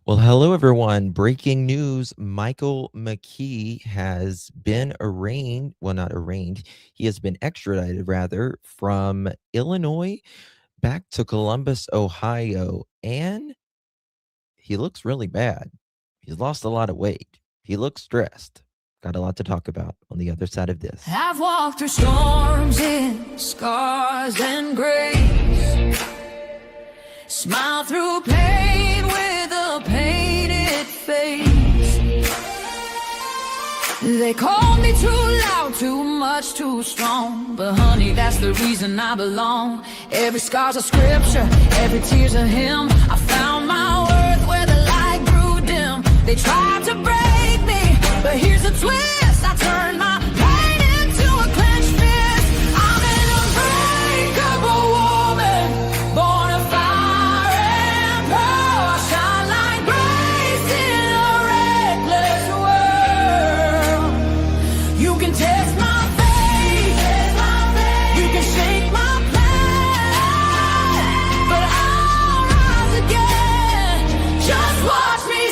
Well, hello, everyone. Breaking news. Michael McKee has been arraigned. Well, not arraigned. He has been extradited, rather, from Illinois back to Columbus, Ohio. And he looks really bad. He's lost a lot of weight. He looks stressed. Got a lot to talk about on the other side of this. I've walked through storms in scars and grace. Smile through pain with a painted face. They called me too loud, too much, too strong. But honey, that's the reason I belong. Every scar's a scripture, every tear's a hymn. I found my worth where the light grew dim. They tried to break me, but here's the twist. I turned my pain into a clenched fist. I'm an unbreakable woman, born of fire and pearl. I shine like grace in a reckless world. You can test my faith, you can shake my plan, but I'll rise again. Just watch me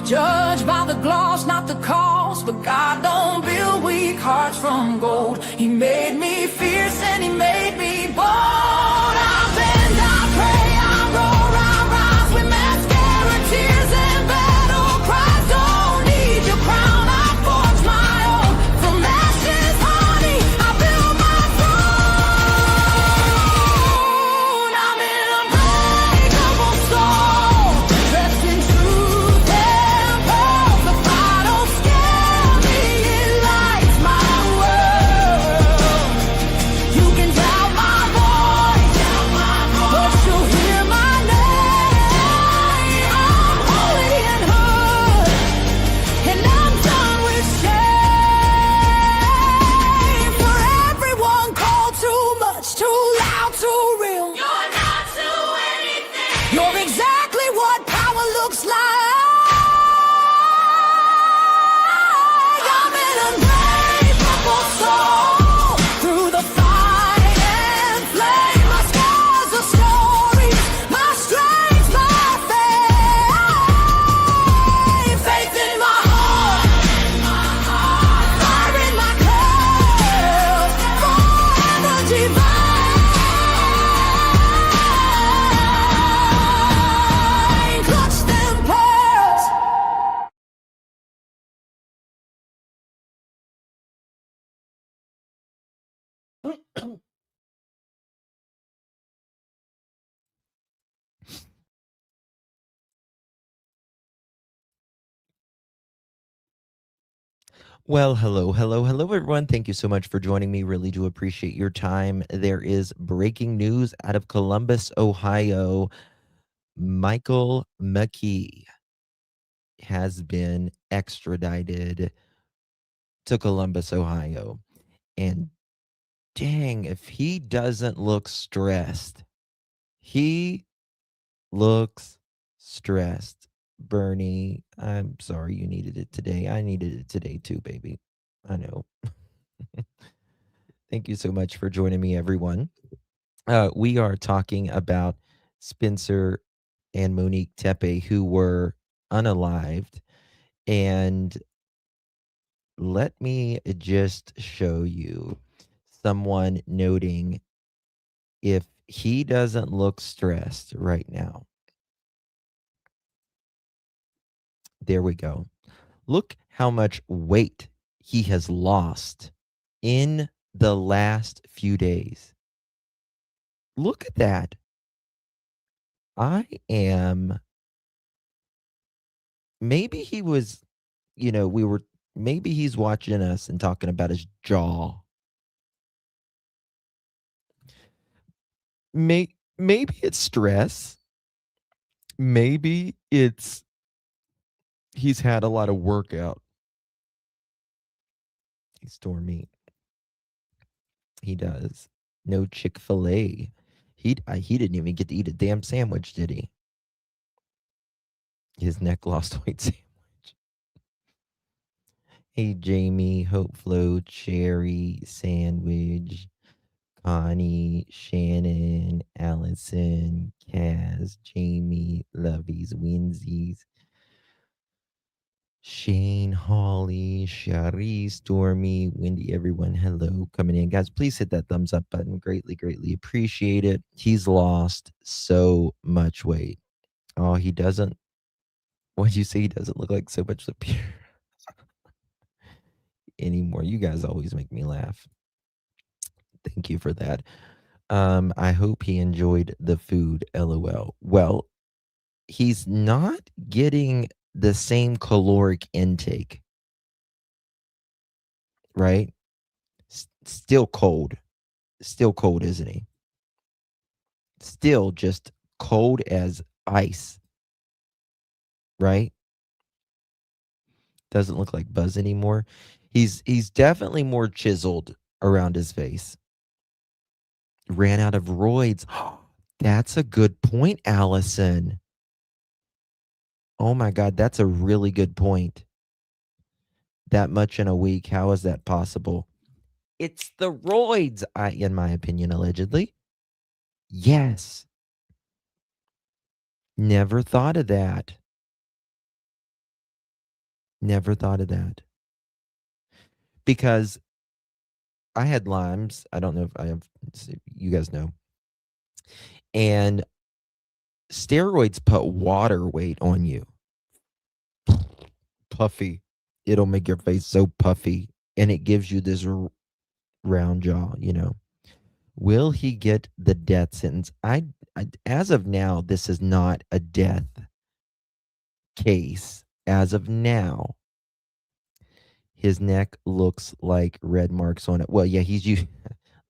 judged by the gloss, not the cause. But God don't build weak hearts from gold. He made me fierce and he made me bold. I bend, I pray, I roar, I rise with mascara, tears and battle cries. Don't need your crown, I forge my own. From ashes, honey, I build my throne. I'm an unbreakable soul, dressed in truth and pearls. The fire don't scare me, it lights my world. You can doubt my voice, but you'll hear my name. I'm holy and hood, and I'm done with shame. For everyone called too much, too loud, too real. You're not to anything. You're exactly what power looks like. I'm an unbreakable soul, through the fight and flame. My scars are stories, my strength, my faith. Faith in my heart, fire in my curls, forever divine. Clutch them pearls. Well, hello, everyone. Thank you so much for joining me. Really do appreciate your time. There is breaking news out of Columbus, Ohio. Michael McKee has been extradited to Columbus, Ohio. And dang, if he doesn't look stressed, he looks stressed. Bernie, I'm sorry you needed it today. I needed it today too, baby. I know. Thank you so much for joining me, everyone. We are talking about Spencer and Monique Tepe, who were unalived. And let me just show you someone noting if he doesn't look stressed right now. There we go. Look how much weight he has lost in the last few days. Look at that. I am. Maybe he was, maybe he's watching us and talking about his jaw. Maybe it's stress. Maybe it's he's had a lot of workout. He store meat. He does. No Chick-fil-A. He didn't even get to eat a damn sandwich, did he? His neck lost weight sandwich. Hey, Jamie, Hope Flo, Cherry, Sandwich, Connie, Shannon, Allison, Kaz, Jamie, Lovies, Winsies, Shane, Holly, Shari, Stormy, Wendy, everyone, hello, coming in. Guys, please hit that thumbs up button. Greatly, greatly appreciate it. He's lost so much weight. Oh, he doesn't. What'd you say? He doesn't look like so much superior anymore. You guys always make me laugh. Thank you for that. I hope he enjoyed the food. LOL. Well, he's not getting the same caloric intake, right? Still cold. Still cold, isn't he? Still just cold as ice, right? Doesn't look like Buzz anymore. He's definitely more chiseled around his face. Ran out of roids. That's a good point, Allison. Oh my God, that's a really good point. That much in a week. How is that possible? It's the roids, in my opinion, allegedly. Yes. Never thought of that. Never thought of that. Because I had Lyme's. I don't know if I have, you guys know. And steroids put water weight on you. Puffy. It'll make your face so puffy. And it gives you this round jaw, you know. Will he get the death sentence? I as of now, this is not a death case. As of now, his neck looks like red marks on it. Well, yeah, he's you.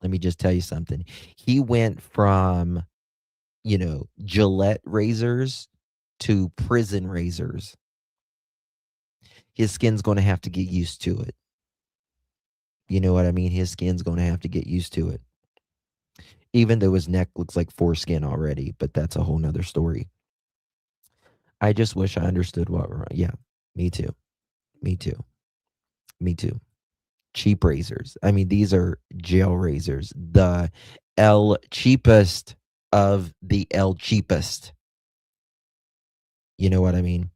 Let me just tell you something. He went from, Gillette razors to prison razors. His skin's going to have to get used to it. You know what I mean? His skin's going to have to get used to it. Even though his neck looks like foreskin already, but that's a whole nother story. I just wish I understood what we're on. Yeah, me too. Me too. Me too. Cheap razors. I mean, these are jail razors. The L cheapest of the L cheapest. You know what I mean?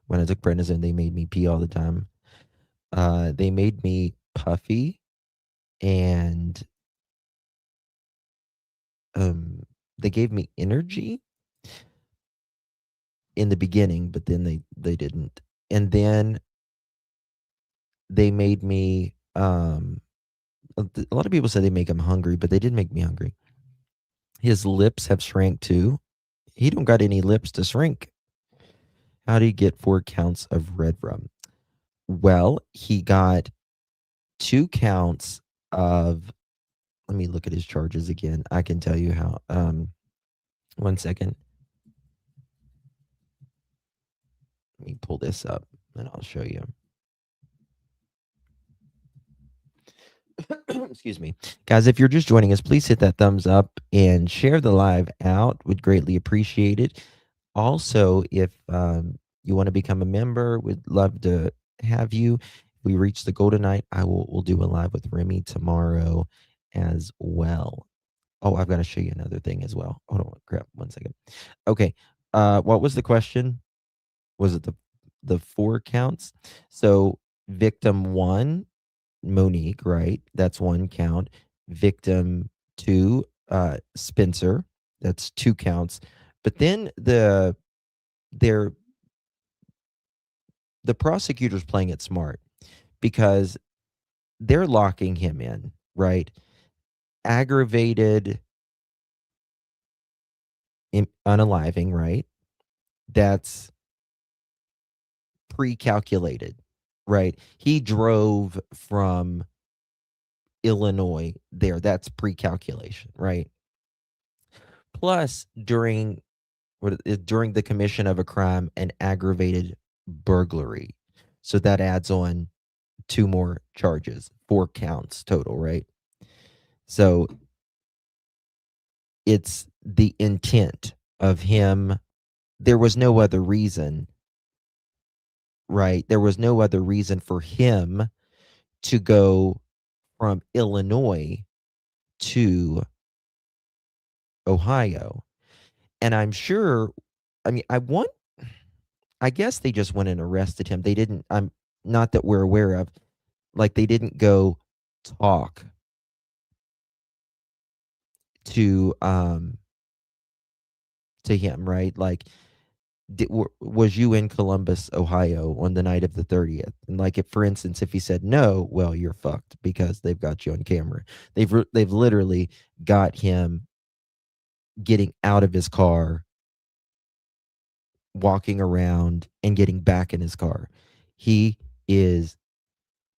When I took prednisone, they made me pee all the time. They made me puffy, and they gave me energy in the beginning, but then they didn't. And then they made me a lot of people say they make him hungry, but they didn't make me hungry. His lips have shrank too. He don't got any lips to shrink. How do you get 4 counts of red rum? Well, he got 2 counts of, let me look at his charges again. I can tell you how. 1 second. Let me pull this up and I'll show you. Excuse me. Guys, if you're just joining us, please hit that thumbs up and share the live out. Would greatly appreciate it. Also, if you want to become a member, we'd love to have you. If we reach the goal tonight, we'll do a live with Remy tomorrow as well. Oh, I've got to show you another thing as well. Hold on, crap, 1 second. Okay. What was the question? Was it the 4 counts? So victim 1, Monique, right? That's 1 count. Victim 2, Spencer. That's 2 counts. But then the prosecutor's playing it smart because they're locking him in, right? Aggravated unaliving, right? That's pre-calculated, right? He drove from Illinois there. That's pre-calculation, right? Plus, during the commission of a crime, an aggravated burglary. So that adds on 2 more charges, 4 counts total, right? So it's the intent of him, there was no other reason, right? There was no other reason for him to go from Illinois to Ohio. And I'm sure, I mean, I guess they just went and arrested him. They didn't, I'm not that we're aware of, like they didn't go talk to him, right? Like, was you in Columbus, Ohio on the night of the 30th? And like, if for instance, if he said no, well, you're fucked because they've got you on camera. They've literally got him getting out of his car, walking around, and getting back in his car. He is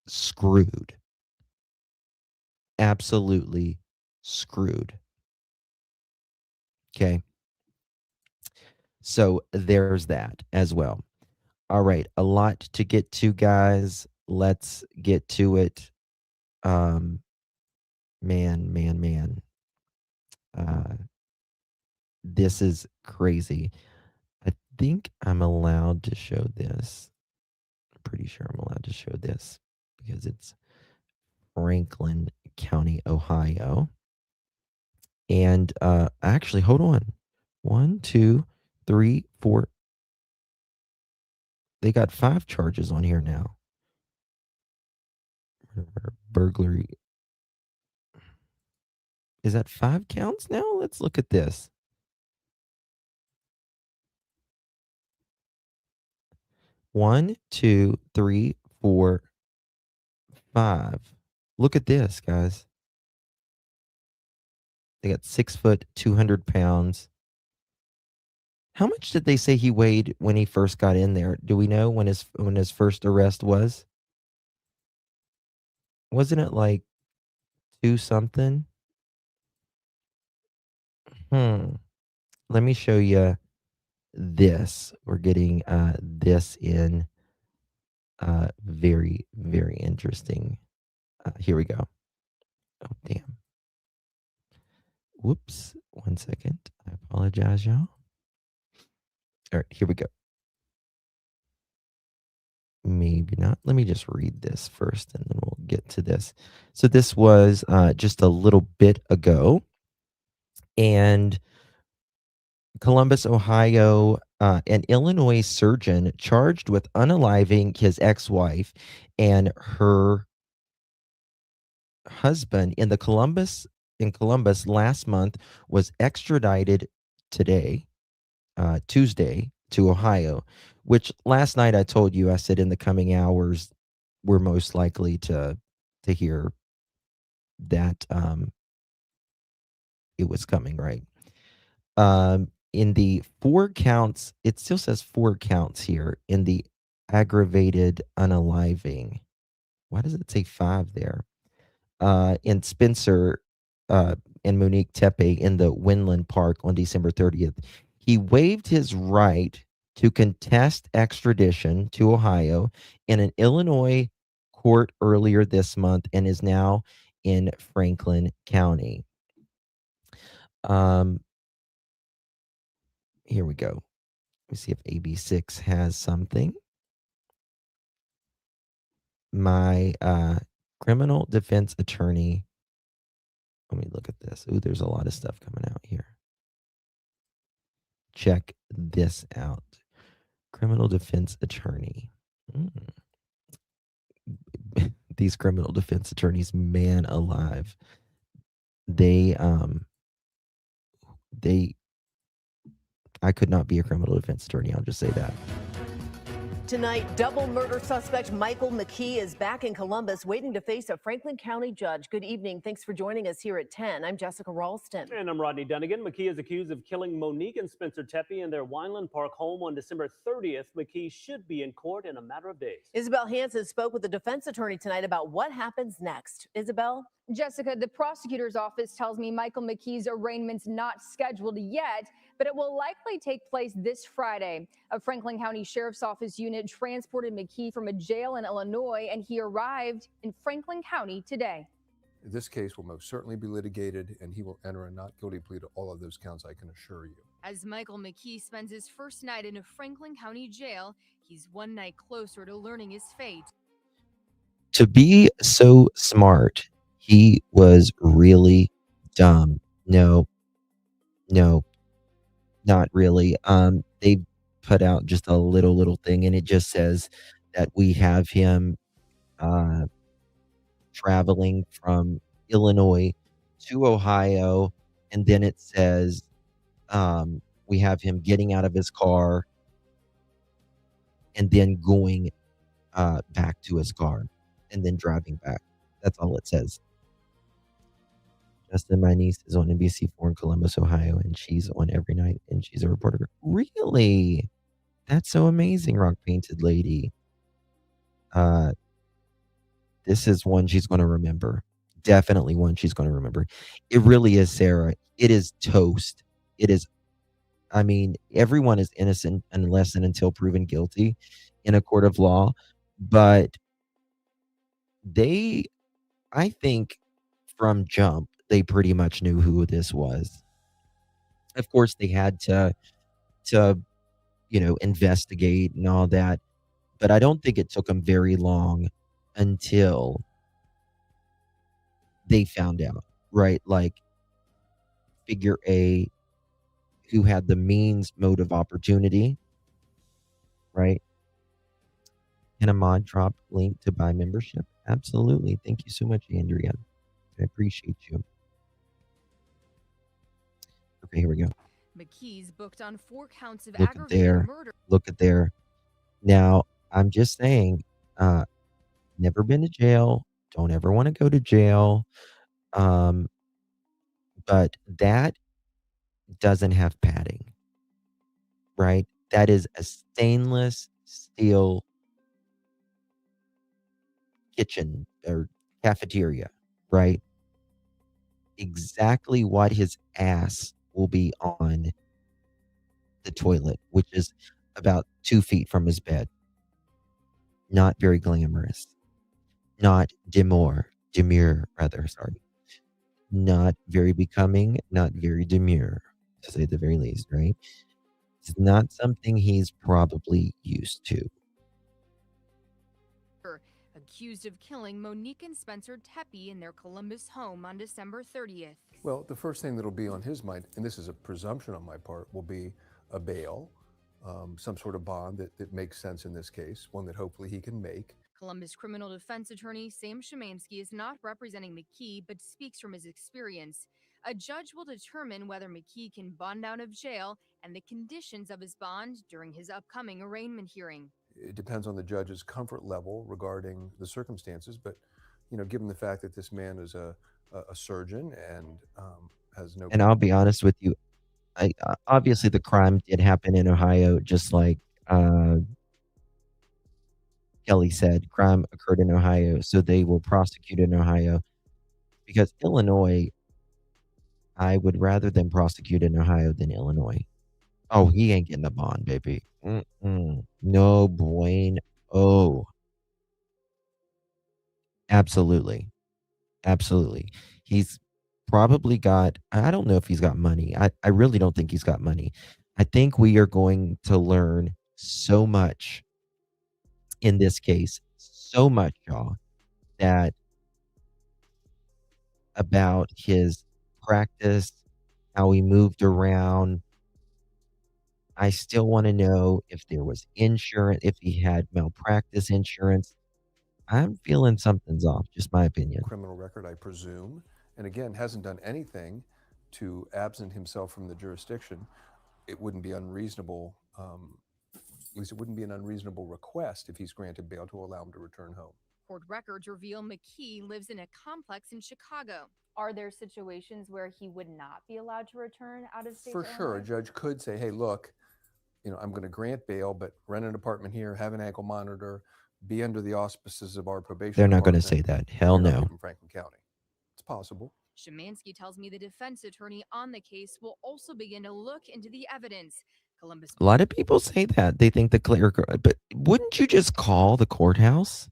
screwed. Absolutely screwed. Okay. So there's that as well. All right, a lot to get to, guys. Let's get to it. Man. Uh, this is crazy. I think I'm allowed to show this. I'm pretty sure I'm allowed to show this because it's Franklin County, Ohio. And actually, hold on. 1, 2, 3, 4. They got 5 charges on here now. Burglary. Is that 5 counts now? Let's look at this. 1, 2, 3, 4, 5. Look at this, guys. They got 6 foot, 200 pounds. How much did they say he weighed when he first got in there? Do we know when his first arrest was? Wasn't it like 2 something? Let me show you this. We're getting this in very, very interesting. Here we go. Oh, damn. Whoops. 1 second. I apologize, y'all. All right, here we go. Maybe not. Let me just read this first and then we'll get to this. So this was just a little bit ago. And Columbus, Ohio, an Illinois surgeon charged with unaliving his ex-wife and her husband in Columbus last month was extradited today, Tuesday, to Ohio, which last night I told you, I said in the coming hours we're most likely to hear that it was coming, right? In the 4 counts, it still says 4 counts here in the aggravated unaliving. Why does it say 5 there? In Spencer and Monique Tepe in the Weinland Park on December 30th. He waived his right to contest extradition to Ohio in an Illinois court earlier this month and is now in Franklin County. Here we go. Let me see if AB6 has something. My criminal defense attorney. Let me look at this. Ooh, there's a lot of stuff coming out here. Check this out. Criminal defense attorney. These criminal defense attorneys, man alive. I could not be a criminal defense attorney. I'll just say that. Tonight, double murder suspect Michael McKee is back in Columbus, waiting to face a Franklin County judge. Good evening. Thanks for joining us here at 10. I'm Jessica Ralston. And I'm Rodney Dunnigan. McKee is accused of killing Monique and Spencer Tepe in their Weinland Park home on December 30th. McKee should be in court in a matter of days. Isabel Hansen spoke with the defense attorney tonight about what happens next. Isabel? Jessica, the prosecutor's office tells me Michael McKee's arraignment's not scheduled yet, but it will likely take place this Friday. A Franklin County Sheriff's Office unit transported McKee from a jail in Illinois, and he arrived in Franklin County today. This case will most certainly be litigated, and he will enter a not guilty plea to all of those counts, I can assure you. As Michael McKee spends his first night in a Franklin County jail, he's one night closer to learning his fate. To be so smart, he was really dumb. No, not really. They put out just a little thing, and it just says that we have him traveling from Illinois to Ohio, and then it says we have him getting out of his car and then going back to his car and then driving back. That's all it says. Justin, my niece, is on NBC4 in Columbus, Ohio, and she's on every night, and she's a reporter. Really? That's so amazing, Rock Painted Lady. This is one she's going to remember. Definitely one she's going to remember. It really is, Sarah. It is toast. It is, I mean, everyone is innocent unless and until proven guilty in a court of law. But they, I think from jump, they pretty much knew who this was. Of course, they had to investigate and all that. But I don't think it took them very long until they found out, right? Like figure A, who had the means, motive, opportunity, right? Can a mod drop link to buy membership? Absolutely. Thank you so much, Andrea. I appreciate you. Okay, here we go. McKee's booked on 4 counts of Look at aggravated there. murder. Look at there. Now, I'm just saying, never been to jail. Don't ever want to go to jail. But that doesn't have padding, right? That is a stainless steel kitchen or cafeteria, right? Exactly what his ass will be on the toilet, which is about 2 feet from his bed. Not very glamorous. Not demure, sorry. Not very becoming, not very demure, to say the very least, right? It's not something he's probably used to. Accused of killing Monique and Spencer Tepe in their Columbus home on December 30th. Well, the first thing that'll be on his mind, and this is a presumption on my part, will be a bail, some sort of bond that makes sense in this case, one that hopefully he can make. Columbus criminal defense attorney Sam Szymanski is not representing McKee, but speaks from his experience. A judge will determine whether McKee can bond out of jail and the conditions of his bond during his upcoming arraignment hearing. It depends on the judge's comfort level regarding the circumstances, but given the fact that this man is a surgeon and has no. And I'll be honest with you, obviously the crime did happen in Ohio, just like Kelly said. Crime occurred in Ohio, so they will prosecute in Ohio. Because Illinois, I would rather them prosecute in Ohio than Illinois. Oh, he ain't getting a bond, baby. No bueno. Oh, absolutely. He's probably got, I don't know if he's got money. I really don't think he's got money. I think we are going to learn so much in this case, so much, y'all, that about his practice, how he moved around. I still want to know if there was insurance, if he had malpractice insurance. I'm feeling something's off, just my opinion. Criminal record, I presume, and again, hasn't done anything to absent himself from the jurisdiction. It wouldn't be unreasonable, at least it wouldn't be an unreasonable request if he's granted bail to allow him to return home. Court records reveal McKee lives in a complex in Chicago. Are there situations where he would not be allowed to return out of state? For sure, a judge could say, hey, look, I'm going to grant bail, but rent an apartment here, have an ankle monitor, be under the auspices of our probation. They're not going to say that. Hell no. From Franklin County. It's possible. Szymanski tells me the defense attorney on the case will also begin to look into the evidence. Columbus. A lot of people say that. They think the clerk, but wouldn't you just call the courthouse?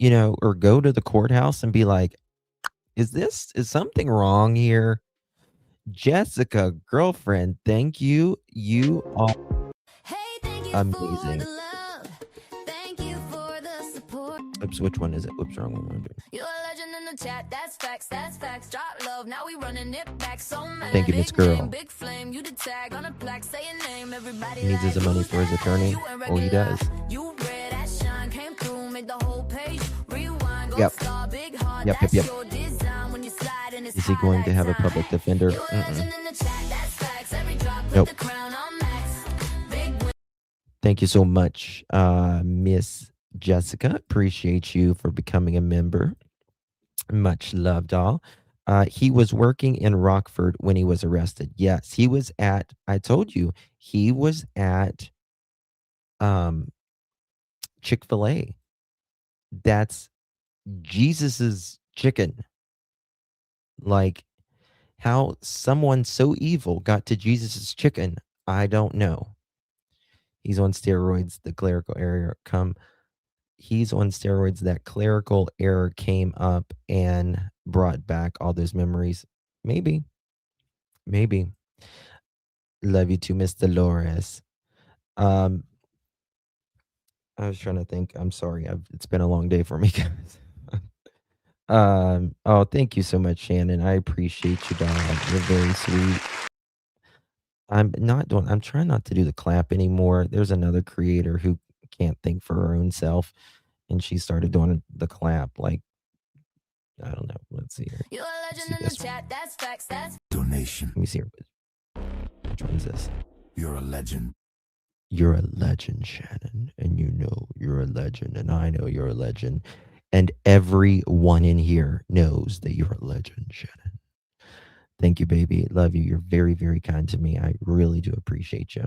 Or go to the courthouse and be like, Is something wrong here? Jessica, girlfriend, thank you. You are Hey, thank you for amazing. the love. Thank you for the support. Oops, which one is it? Oops, wrong one. You're a legend in the chat. That's facts. That's facts. Drop love. Now we running it back. So mad. Thank you, Miss Big name, Girl. big flame. You the tag on a plaque. Say your name. Everybody He needs like, his money who's for his that? attorney. You ain't Oh, he regular. does. You red that shine came through. Make the whole page rewind. Go Yep. star, big heart. Yep, That's yep. your design. When you slide in, it's Is he going to have a highlight public time. defender? You're a legend in the chat. That's facts. Every drop put Nope. the crown on max. Big win. Thank you so much, Miss Jessica. Appreciate you for becoming a member. Much loved, all. He was working in Rockford when he was arrested. Yes, he was at, I told you, he was at Chick-fil-A. That's Jesus's chicken. Like, how someone so evil got to Jesus's chicken, I don't know. He's on steroids. The clerical error he's on steroids. That clerical error came up and brought back all those memories. Maybe. Love you too, Miss Dolores. I was trying to think. I'm sorry. It's been a long day for me, guys. Oh, thank you so much, Shannon. I appreciate you, dog. You're very sweet. I'm trying not to do the clap anymore. There's another creator who can't think for her own self, and she started doing the clap. Like, I don't know. Let's see here. You're a Let's legend do in the this one. chat. That's facts. That's Donation. Let me see here. Which one is this? You're a legend. You're a legend, Shannon, and you know you're a legend, and I know you're a legend, and everyone in here knows that you're a legend, Shannon. Thank you, baby. Love you. You're very, very kind to me. I really do appreciate you.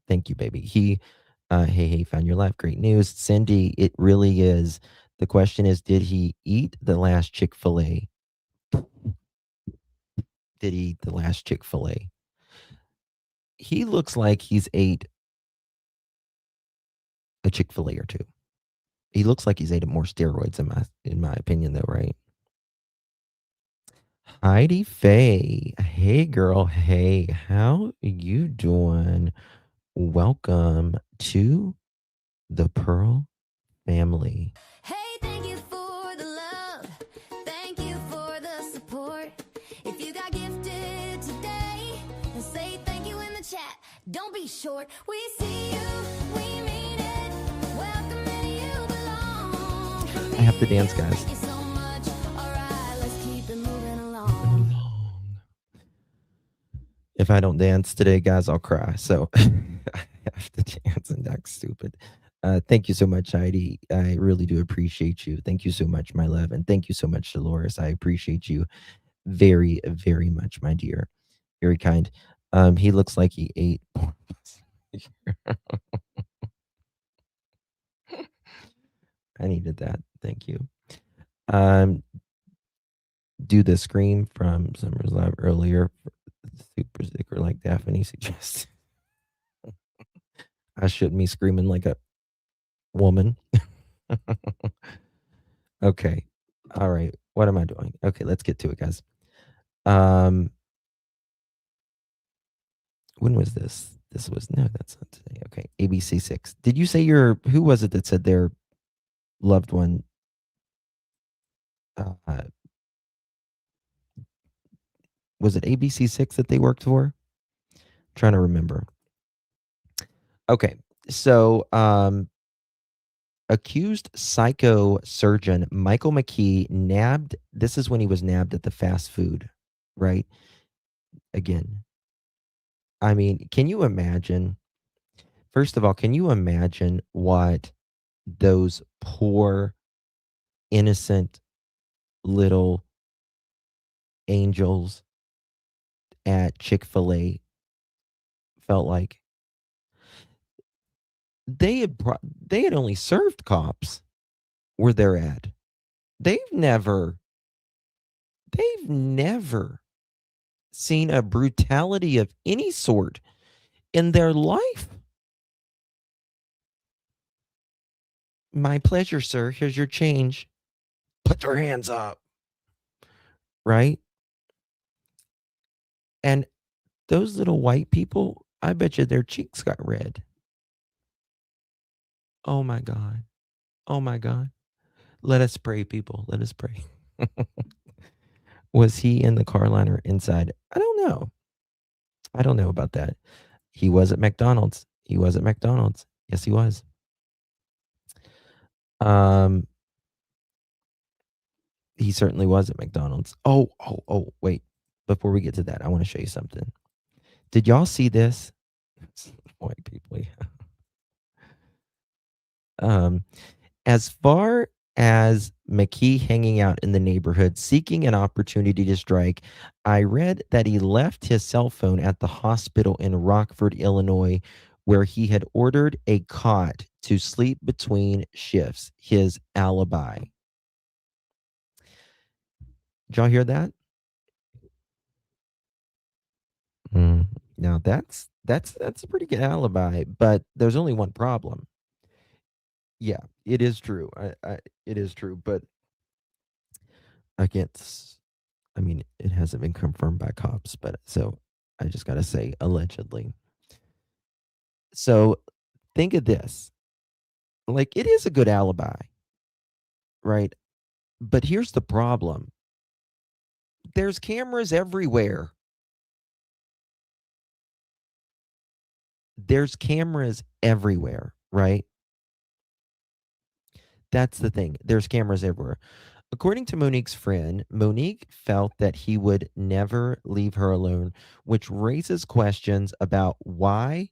Thank you, baby. Hey, found your life. Great news, Cindy. It really is. The question is, did he eat the last Chick-fil-A? Did he eat the last Chick-fil-A? He looks like he's ate a Chick-fil-A or two. He looks like he's ate more steroids in my opinion, though, right? Heidi Faye. Hey, girl. Hey, how you doing? Welcome to the Pearl family. Hey, thank you for the love. Thank you for the support. If you got gifted today, then say thank you in the chat. Don't be short. We see you. We mean it. Welcome and you belong. I have to dance, guys. Thank you so much. All right, let's keep it moving along. If I don't dance today, guys, I'll cry. So I have to dance and act stupid. Thank you so much, Heidi. I really do appreciate you. Thank you so much, my love. And thank you so much, Dolores. I appreciate you very, very much, my dear. Very kind. He looks like he ate. I needed that. Thank you. Do the scream from Summer's Live earlier. Super sticker like Daphne suggests. I shouldn't be screaming like a woman. Okay. All right. What am I doing? Okay, let's get to it, guys. When was this? This was no, that's not today. Okay, ABC 6. Did you say who was it that said their loved one was it ABC 6 that they worked for? Trying to remember. Okay. So, accused psycho surgeon Michael McKee nabbed. This is when he was nabbed at the fast food, right? Again, I mean, can you imagine? First of all, can you imagine what those poor, innocent little angels at Chick-fil-A felt like? They had only served cops where they're at. They've never seen a brutality of any sort in their life. My pleasure, sir. Here's your change. put their hands up, right? And those little white people, I bet you their cheeks got red. Oh my God. Oh my God. Let us pray, people. Let us pray. Was he in the car line or inside? I don't know. I don't know about that. He was at McDonald's. He was at McDonald's. Yes, he was. Um, he certainly was at McDonald's. Oh, wait. Before we get to that, I want to show you something. Did y'all see this? White people. Yeah. As far as McKee hanging out in the neighborhood, seeking an opportunity to strike, I read that he left his cell phone at the hospital in Rockford, Illinois, where he had ordered a cot to sleep between shifts, his alibi. Did y'all hear that? Now that's a pretty good alibi, but there's only one problem. Yeah, it is true. It is true, but I can't. I mean, it hasn't been confirmed by cops, but so I just gotta say allegedly. So think of this: like it is a good alibi, right? But here's the problem: there's cameras everywhere. There's cameras everywhere, right? That's the thing. There's cameras everywhere. According to Monique's friend, Monique felt that he would never leave her alone, which raises questions about why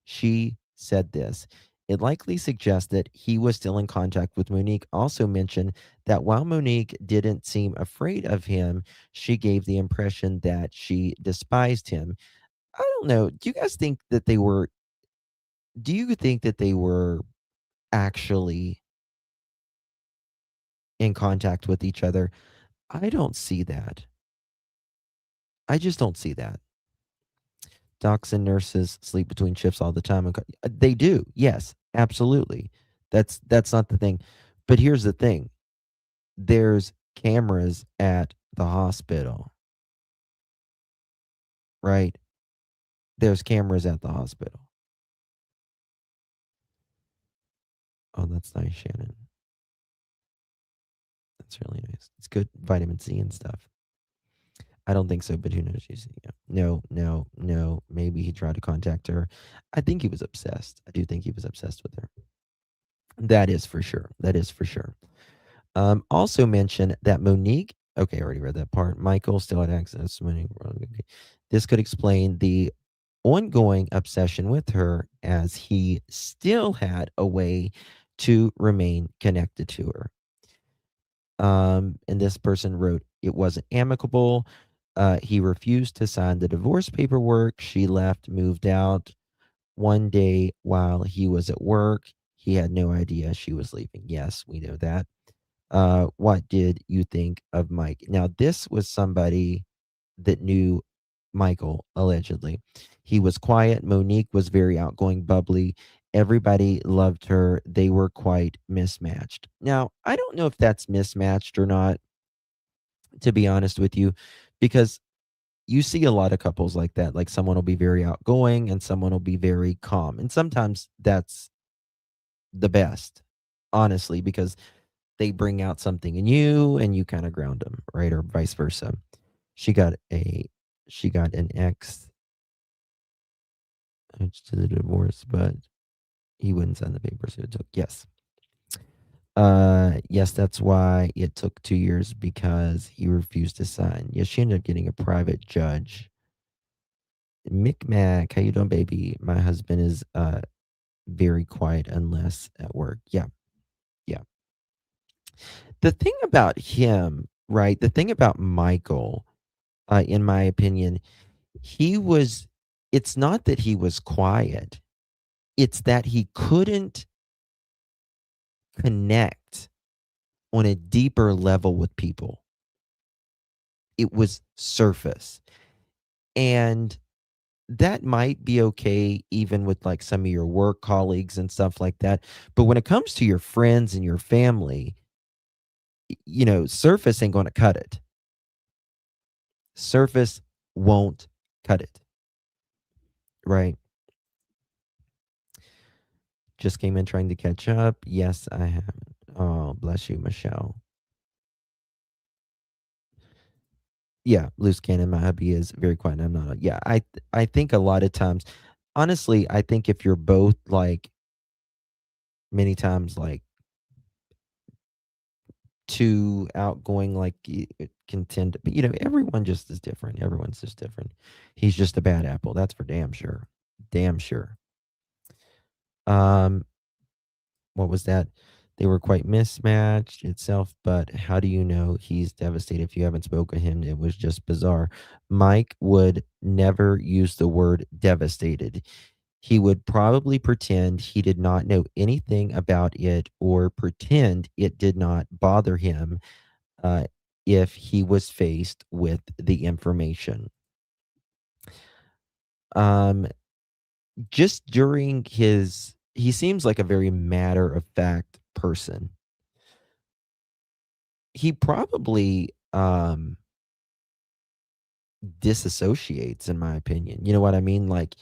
she said this. It likely suggests that he was still in contact with Monique. Also mentioned that while Monique didn't seem afraid of him, she gave the impression that she despised him. I don't know. Do you think that they were actually in contact with each other? I don't see that. I just don't see that. Docs and nurses sleep between shifts all the time. They do. Yes, absolutely. That's not the thing. But here's the thing. There's cameras at the hospital. Right? There's cameras at the hospital. Oh, that's nice, Shannon. That's really nice. It's good vitamin C and stuff. I don't think so, but who knows? Yeah. No. Maybe he tried to contact her. I think he was obsessed. I do think he was obsessed with her. That is for sure. That is for sure. Also mentioned that Monique, okay, I already read that part. Michael still had access to Monique. Okay. This could explain the ongoing obsession with her as he still had a way to remain connected to her. And this person wrote, it wasn't amicable. He refused to sign the divorce paperwork. She left, moved out. One day while he was at work, he had no idea she was leaving. Yes, we know that. What did you think of Mike? Now, this was somebody that knew Michael, allegedly. He was quiet. Monique was very outgoing, bubbly. Everybody loved her. They were quite mismatched. Now, I don't know if that's mismatched or not, to be honest with you, because you see a lot of couples like that. Like someone will be very outgoing and someone will be very calm. And sometimes that's the best, honestly, because they bring out something in you and you kind of ground them, right? Or vice versa. She got an ex to the divorce, but he wouldn't sign the papers. So it took, yes. Yes, that's why it took 2 years because he refused to sign. Yes, she ended up getting a private judge. Micmac, how you doing, baby? My husband is very quiet unless at work. Yeah. The thing about him, right? The thing about Michael, in my opinion, it's not that he was quiet, it's that he couldn't connect on a deeper level with people. It was surface. And that might be okay even with like some of your work colleagues and stuff like that. But when it comes to your friends and your family, surface ain't going to cut it. Surface won't cut it. Right? Just came in trying to catch up. Yes, I have. Oh, bless you, Michelle. Yeah, loose cannon. My hubby is very quiet. I'm not. Yeah, I think a lot of times, honestly, I think if you're both like many times like too outgoing, like it can tend to, but everyone just is different. Everyone's just different. He's just a bad apple. That's for damn sure. Damn sure. Um, what was that? They were quite mismatched itself, but how do you know he's devastated if you haven't spoken to him? It was just bizarre. Mike would never use the word devastated. He would probably pretend he did not know anything about it or pretend it did not bother him uh, if he was faced with the information. Um, just during he seems like a very matter of fact person. He probably disassociates, in my opinion. You know what I mean? Like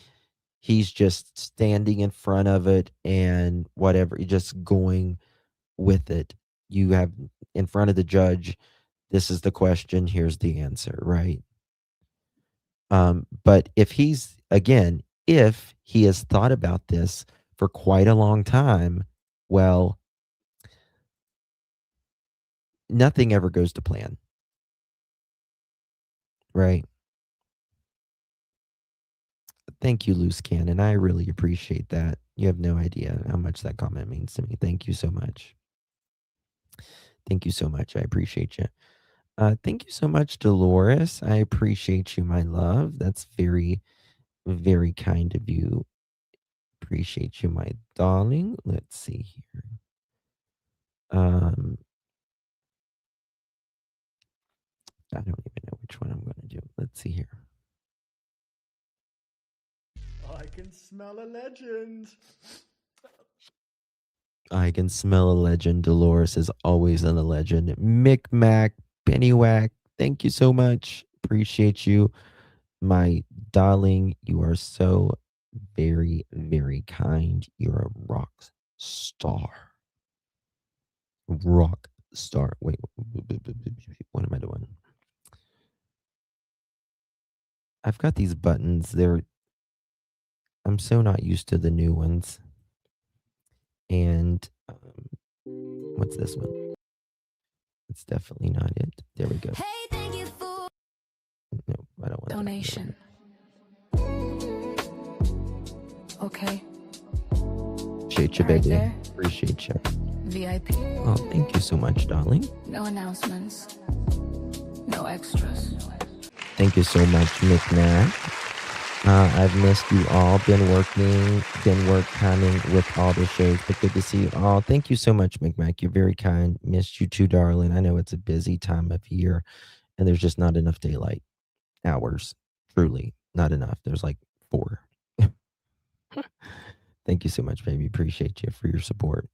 he's just standing in front of it and whatever, just going with it. You have in front of the judge, this is the question, here's the answer, right? But if he has thought about this for quite a long time, well, nothing ever goes to plan, right? Thank you, Loose Cannon. I really appreciate that. You have no idea how much that comment means to me. Thank you so much. Thank you so much. I appreciate you. Thank you so much, Dolores. I appreciate you, my love. That's very, very kind of you. Appreciate you, my darling. Let's see here. I don't even know which one I'm going to do. Let's see here. I can smell a legend. I can smell a legend. Dolores is always a legend. Mick Mac, Pennywhack, thank you so much. Appreciate you, my darling. You are so very, very kind. You're a rock star. Rock star. Wait, what am I doing? I've got these buttons. I'm so not used to the new ones. And what's this one? It's definitely not it. There we go. Hey, thank you for No, I don't want donation. Okay. Appreciate you, Right baby. there. Appreciate you. VIP. Oh, thank you so much, darling. No announcements. No extras. Thank you so much, McMac. I've missed you all. Been work timing with all the shows, but good to see you all. Thank you so much, McMac. You're very kind. Missed you too, darling. I know it's a busy time of year, and there's just not enough daylight hours. Truly, not enough. There's like 4. Thank you so much, baby. Appreciate you for your support.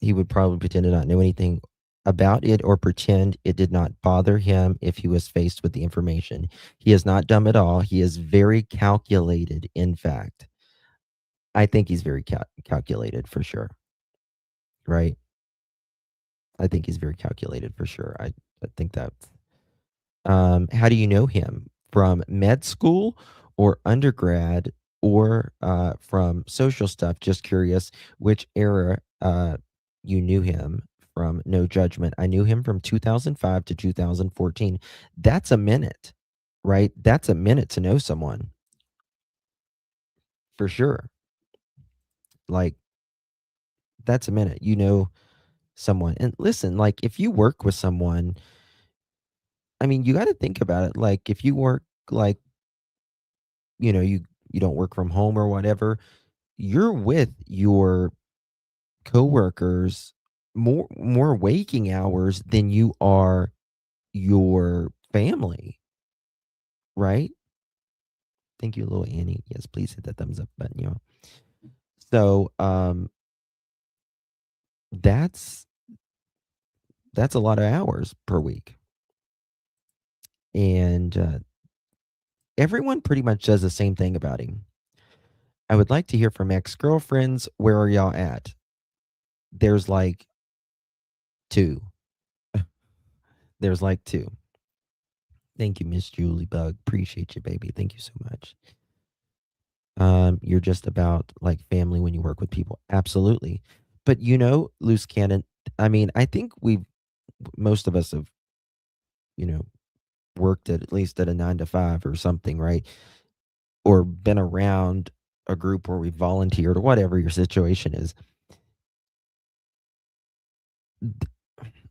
He would probably pretend to not know anything about it or pretend it did not bother him if he was faced with the information. He is not dumb at all. He is very calculated, in fact. I think he's very calculated for sure. Right? I think he's very calculated for sure. I think that's. How do you know him? From med school or undergrad or from social stuff? Just curious which era you knew him from. No judgment. I knew him from 2005 to 2014. That's a minute, right? That's a minute to know someone. For sure. Like, that's a minute. You know someone. And listen, like, if you work with someone, I mean, you got to think about it. Like, if you work, like, you don't work from home or whatever, you're with your coworkers more waking hours than you are your family, right? Thank you, little Annie. Yes, please hit that thumbs up button, y'all. So that's That's a lot of hours per week. And everyone pretty much does the same thing about him. I would like to hear from ex-girlfriends. Where are y'all at? There's like 2. There's like 2. Thank you, Miss Julie Bug. Appreciate you, baby. Thank you so much. You're just about like family when you work with people. Absolutely. But loose cannon, I mean, I think most of us have, worked at least at a 9 to 5 or something, right? Or been around a group where we volunteered or whatever your situation is.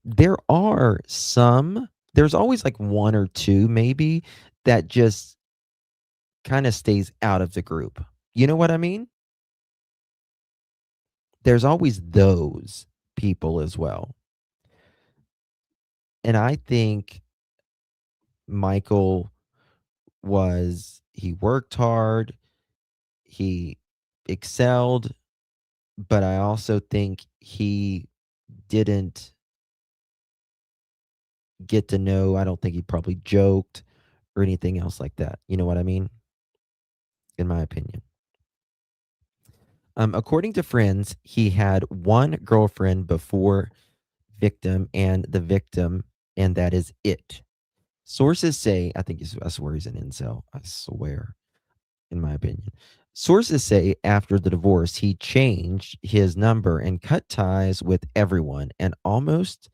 There's always like 1 or 2 maybe that just kind of stays out of the group. You know what I mean? There's always those people as well. And I think Michael he worked hard, he excelled, but I also think he didn't get to know, I don't think he probably joked or anything else like that. You know what I mean? In my opinion. According to friends, he had 1 girlfriend before victim and the victim, and that is it. Sources say, I swear he's an incel. I swear, in my opinion. Sources say after the divorce, he changed his number and cut ties with everyone, and most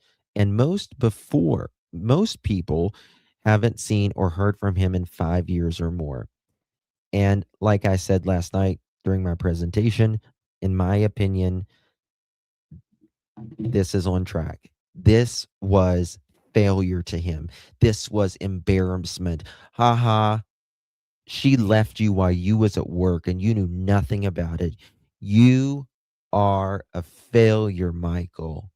people haven't seen or heard from him in 5 years or more. And like I said last night during my presentation, in my opinion, this is on track. This was failure to him. This was embarrassment. Ha. She left you while you was at work and you knew nothing about it. You are a failure, Michael.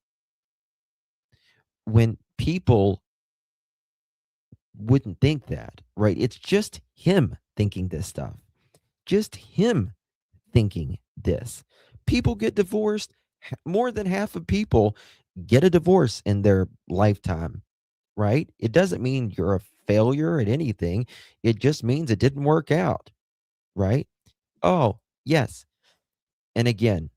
When people wouldn't think that, right? It's just him thinking this stuff. Just him thinking this. People get divorced. More than half of people get a divorce in their lifetime, right? It doesn't mean you're a failure at anything. It just means it didn't work out, right? Oh, yes. And again,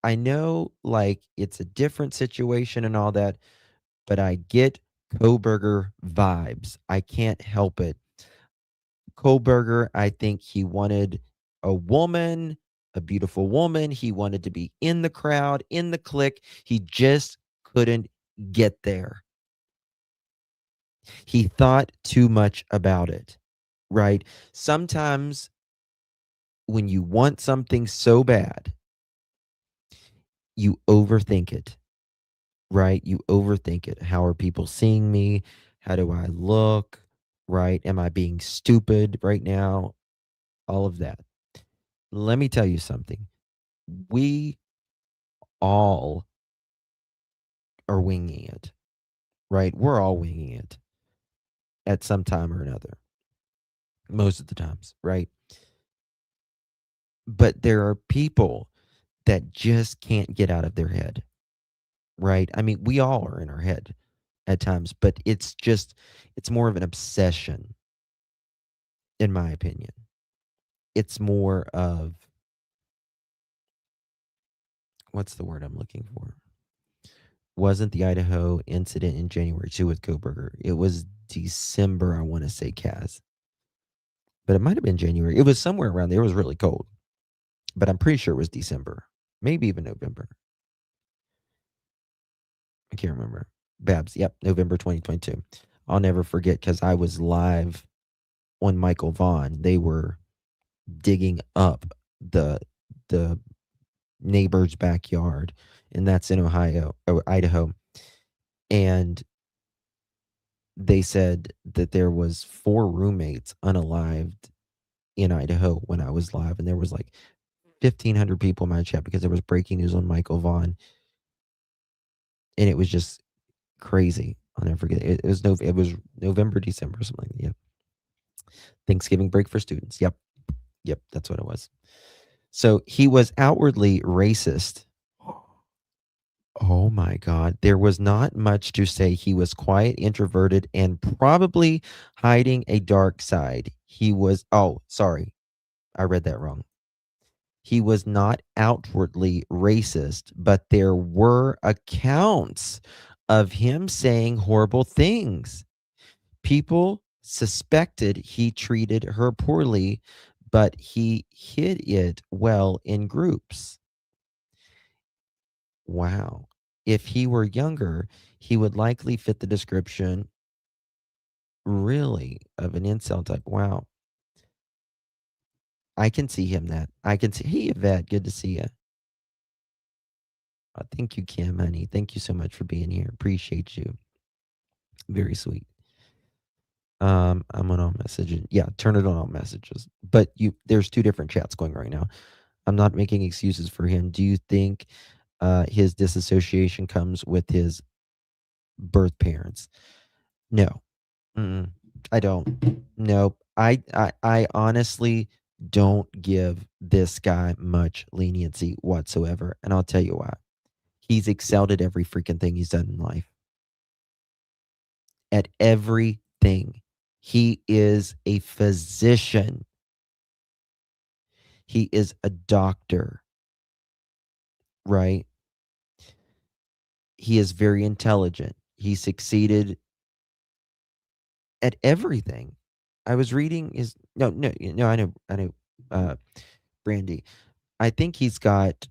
I know like it's a different situation and all that, but I get Koberger vibes. I can't help it. Koberger, I think he wanted a woman, a beautiful woman. He wanted to be in the crowd, in the clique. He just couldn't get there. He thought too much about it, right? Sometimes when you want something so bad, you overthink it, right? You overthink it. How are people seeing me? How do I look? Right? Am I being stupid right now? All of that. Let me tell you something. We all are winging it, right? We're all winging it at some time or another. Most of the times, right? But there are people that just can't get out of their head, right? I mean, we all are in our head at times, but it's more of an obsession, in my opinion. It's more of, what's the word I'm looking for? Wasn't the Idaho incident in January 2 with Koberger? It was December, I want to say, Kaz. But it might have been January. It was somewhere around there. It was really cold. But I'm pretty sure it was December. Maybe even November. I can't remember. Babs, yep, November 2022. I'll never forget because I was live on Michael Vaughn. They were digging up the neighbor's backyard, and that's in Idaho. And they said that there was 4 roommates unalived in Idaho when I was live, and there was like 1,500 people in my chat because there was breaking news on Michael Vaughn, and it was just crazy. I'll never forget it. It was November, December, something like that. Yeah. Thanksgiving break for students. Yep, that's what it was. So he was outwardly racist. Oh my God. There was not much to say. He was quiet, introverted, and probably hiding a dark side. He was, oh, sorry. I read that wrong. He was not outwardly racist, but there were accounts of him saying horrible things. People suspected he treated her poorly, but he hid it well in groups. Wow. If he were younger, he would likely fit the description really of an incel type. Wow. I can see him that. I can see. Hey, Yvette, good to see you. Thank you, Kim, honey. Thank you so much for being here. Appreciate you. Very sweet. I'm on all messages. Yeah, turn it on all messages. But there's two different chats going right now. I'm not making excuses for him. Do you think his disassociation comes with his birth parents? No. Mm-mm. I don't. No. I honestly don't give this guy much leniency whatsoever. And I'll tell you why. He's excelled at every freaking thing he's done in life. At everything. He is a physician. He is a doctor. Right? He is very intelligent. He succeeded at everything. I was reading his no, I know, Brandy. I think he's got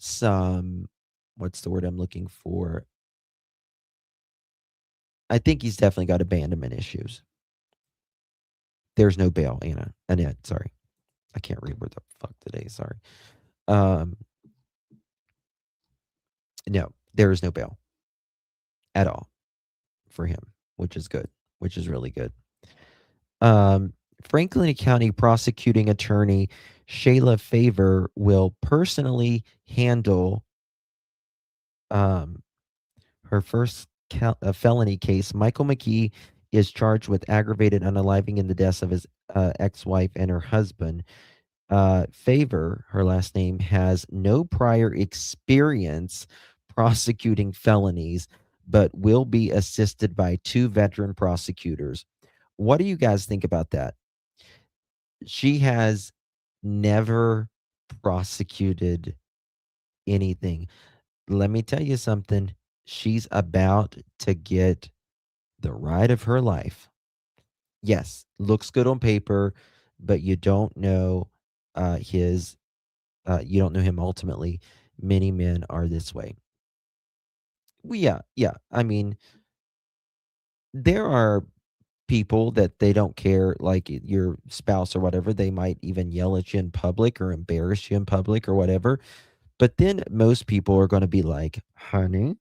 some what's the word I'm looking for? I think he's definitely got abandonment issues. There's no bail, Annette, sorry. I can't read where the fuck today, sorry. No, there is no bail at all for him, which is good, which is really good. Franklin County prosecuting attorney Shayla Favor will personally handle her first felony case. Michael McKee is charged with aggravated unaliving in the deaths of his ex-wife and her husband. Favor, her last name, has no prior experience prosecuting felonies, but will be assisted by 2 veteran prosecutors. What do you guys think about that? She has never prosecuted anything. Let me tell you something. She's about to get the ride of her life. Yes, looks good on paper, but you don't know you don't know him ultimately. Many men are this way. Well, yeah. I mean, there are people that they don't care, like your spouse or whatever. They might even yell at you in public or embarrass you in public or whatever. But then most people are going to be like, honey,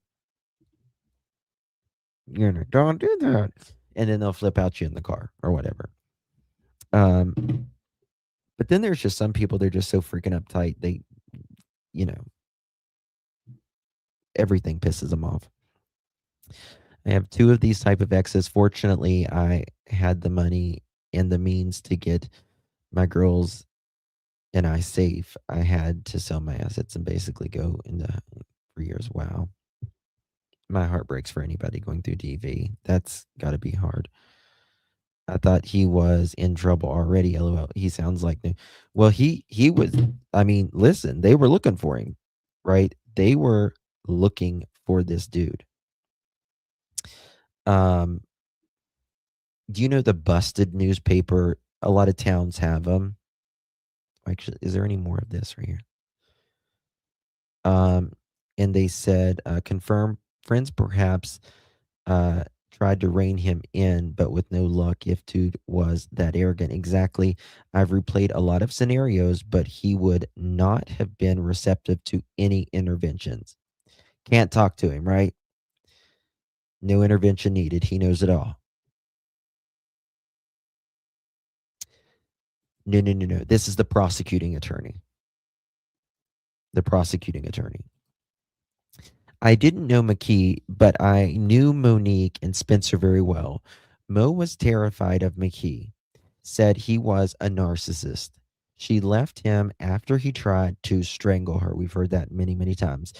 don't do that. And then they'll flip out you in the car or whatever. But then there's just some people, they're just so freaking uptight. They, everything pisses them off. I have 2 of these type of exes. Fortunately, I had the money and the means to get my girls and I safe. I had to sell my assets and basically go into 3 years. Wow. My heart breaks for anybody going through DV. That's got to be hard. I thought he was in trouble already. LOL. He sounds like new. Well, he was. I mean, listen, they were looking for him, right? They were looking for this dude. Do you know the busted newspaper? A lot of towns have them. Actually, is there any more of this right here? And they said, confirm friends perhaps tried to rein him in, but with no luck if dude was that arrogant. Exactly. I've replayed a lot of scenarios, but he would not have been receptive to any interventions. Can't talk to him, right? No intervention needed. He knows it all. No. This is the prosecuting attorney. The prosecuting attorney. I didn't know McKee, but I knew Monique and Spencer very well. Mo was terrified of McKee, said he was a narcissist. She left him after he tried to strangle her. We've heard that many, many times.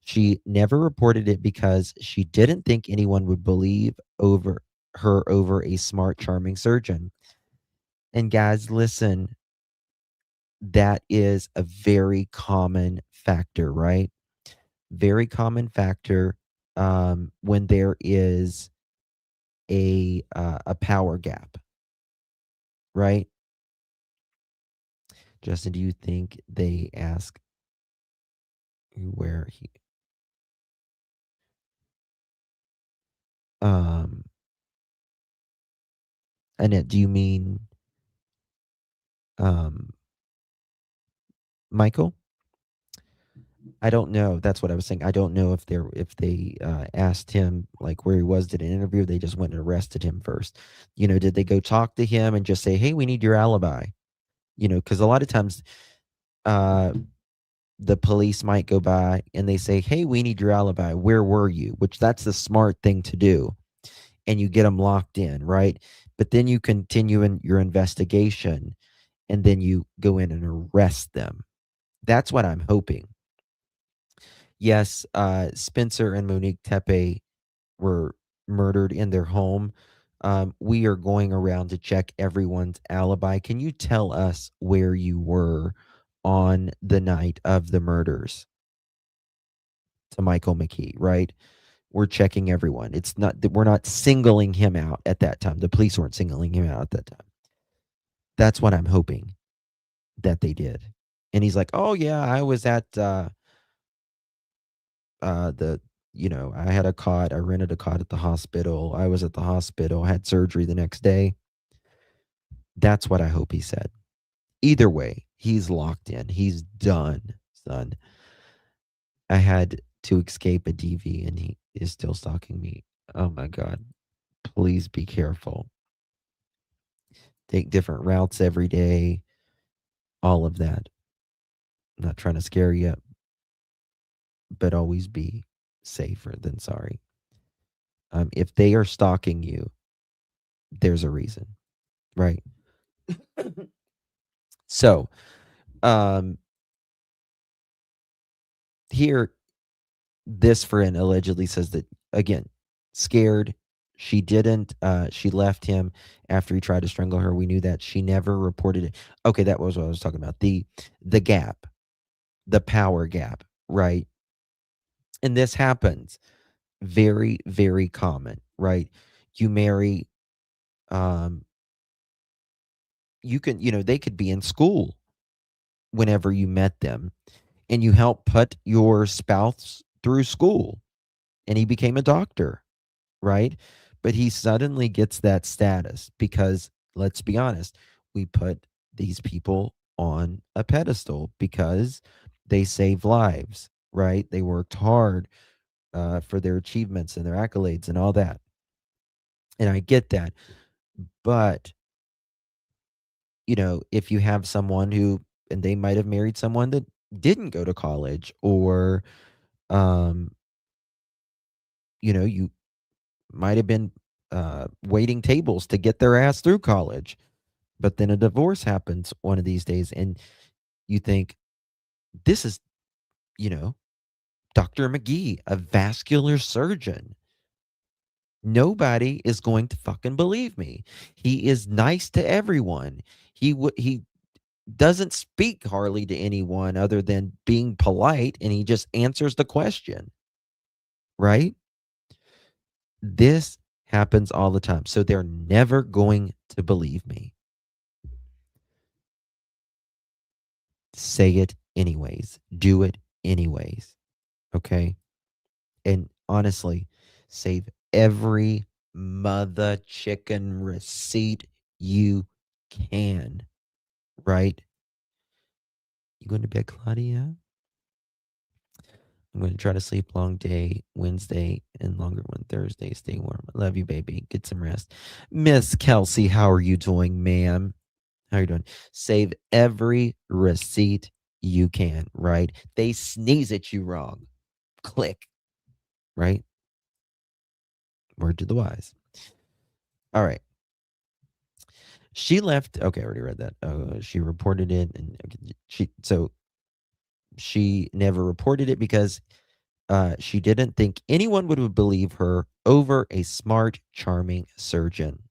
She never reported it because she didn't think anyone would believe over a smart, charming surgeon. And guys, listen, that is a very common factor, right? Very common factor when there is a power gap, right? Justin, do you think they ask where he um Annette, do you mean um Michael? I don't know. That's what I was saying. I don't know if they asked him like where he was, did an interview, they just went and arrested him first. Did they go talk to him and just say, "Hey, we need your alibi"? Because a lot of times uh the police might go by and they say, "Hey, we need your alibi. Where were you?" Which that's the smart thing to do. And you get them locked in, right? But then you continue in your investigation and then you go in and arrest them. That's what I'm hoping. Yes, Spencer and Monique Tepe were murdered in their home. We are going around to check everyone's alibi. Can you tell us where you were on the night of the murders? To Michael McKee, right? We're checking everyone. It's not that we're not singling him out at that time. The police weren't singling him out at that time. That's what I'm hoping that they did. And he's like, "Oh yeah, I was at the I had a cot. I rented a cot at the hospital. I was at the hospital, had surgery the next day." That's what I hope he said. Either way, he's locked in. He's done, son. I had to escape a DV and he is still stalking me. Oh my God. Please be careful. Take different routes every day. All of that. I'm not trying to scare you, but always be safer than sorry. If they are stalking you, there's a reason, right? So, here, this friend allegedly says that, again, scared. She didn't, she left him after he tried to strangle her. We knew that. She never reported it. Okay, that was what I was talking about. The gap, the power gap, right? And this happens very, very common, right? You marry, um, they could be in school whenever you met them, and you help put your spouse through school, and he became a doctor, right? But he suddenly gets that status because, let's be honest, we put these people on a pedestal because they save lives, right? They worked hard for their achievements and their accolades and all that. And I get that. But, if you have someone who, and they might have married someone that didn't go to college, or, um, you might have been waiting tables to get their ass through college, but then a divorce happens one of these days, and you think, this is, Dr. McGee, a vascular surgeon. Nobody is going to fucking believe me. He is nice to everyone. He doesn't speak hardly to anyone other than being polite, and he just answers the question, right? This happens all the time. So they're never going to believe me. Say it anyways. Do it anyways. Okay? And honestly, save every mother chicken receipt you can. Right? You going to bed, Claudia? I'm going to try to sleep long day Wednesday and longer one Thursday. Stay warm. I love you, baby. Get some rest. Miss Kelsey, how are you doing, ma'am? How are you doing? Save every receipt you can, right? They sneeze at you wrong. Click, right? Word to the wise. All right. She left. Okay, I already read that. She reported it, and she never reported it because She didn't think anyone would believe her over a smart, charming surgeon.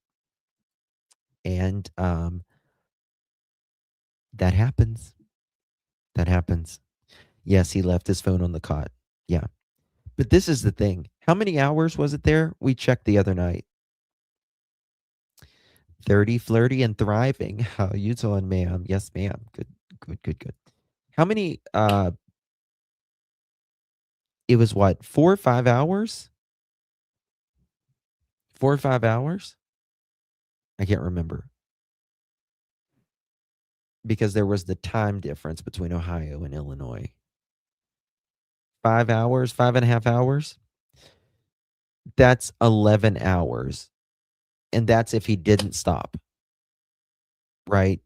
And that happens. That happens. Yes, he left his phone on the cot. Yeah. But this is the thing. How many hours was it there? We checked the other night. 30, flirty, and thriving. How you doing, ma'am? Yes, ma'am. Good, good, good, good. How many? It was what, 4 or 5 hours? 4 or 5 hours? I can't remember. Because there was the time difference between Ohio and Illinois. 5 hours, 5.5 hours? That's 11 hours. And that's if he didn't stop. Right?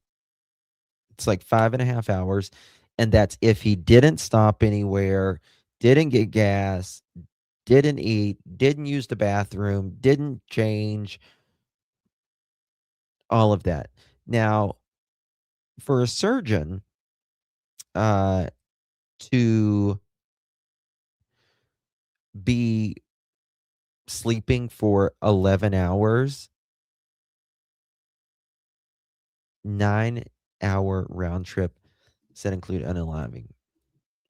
It's like 5.5 hours. And that's if he didn't stop anywhere, didn't get gas, didn't eat, didn't use the bathroom, didn't change, all of that. Now, for a surgeon to be sleeping for 11 hours, 9-hour round trip, said include unaliving.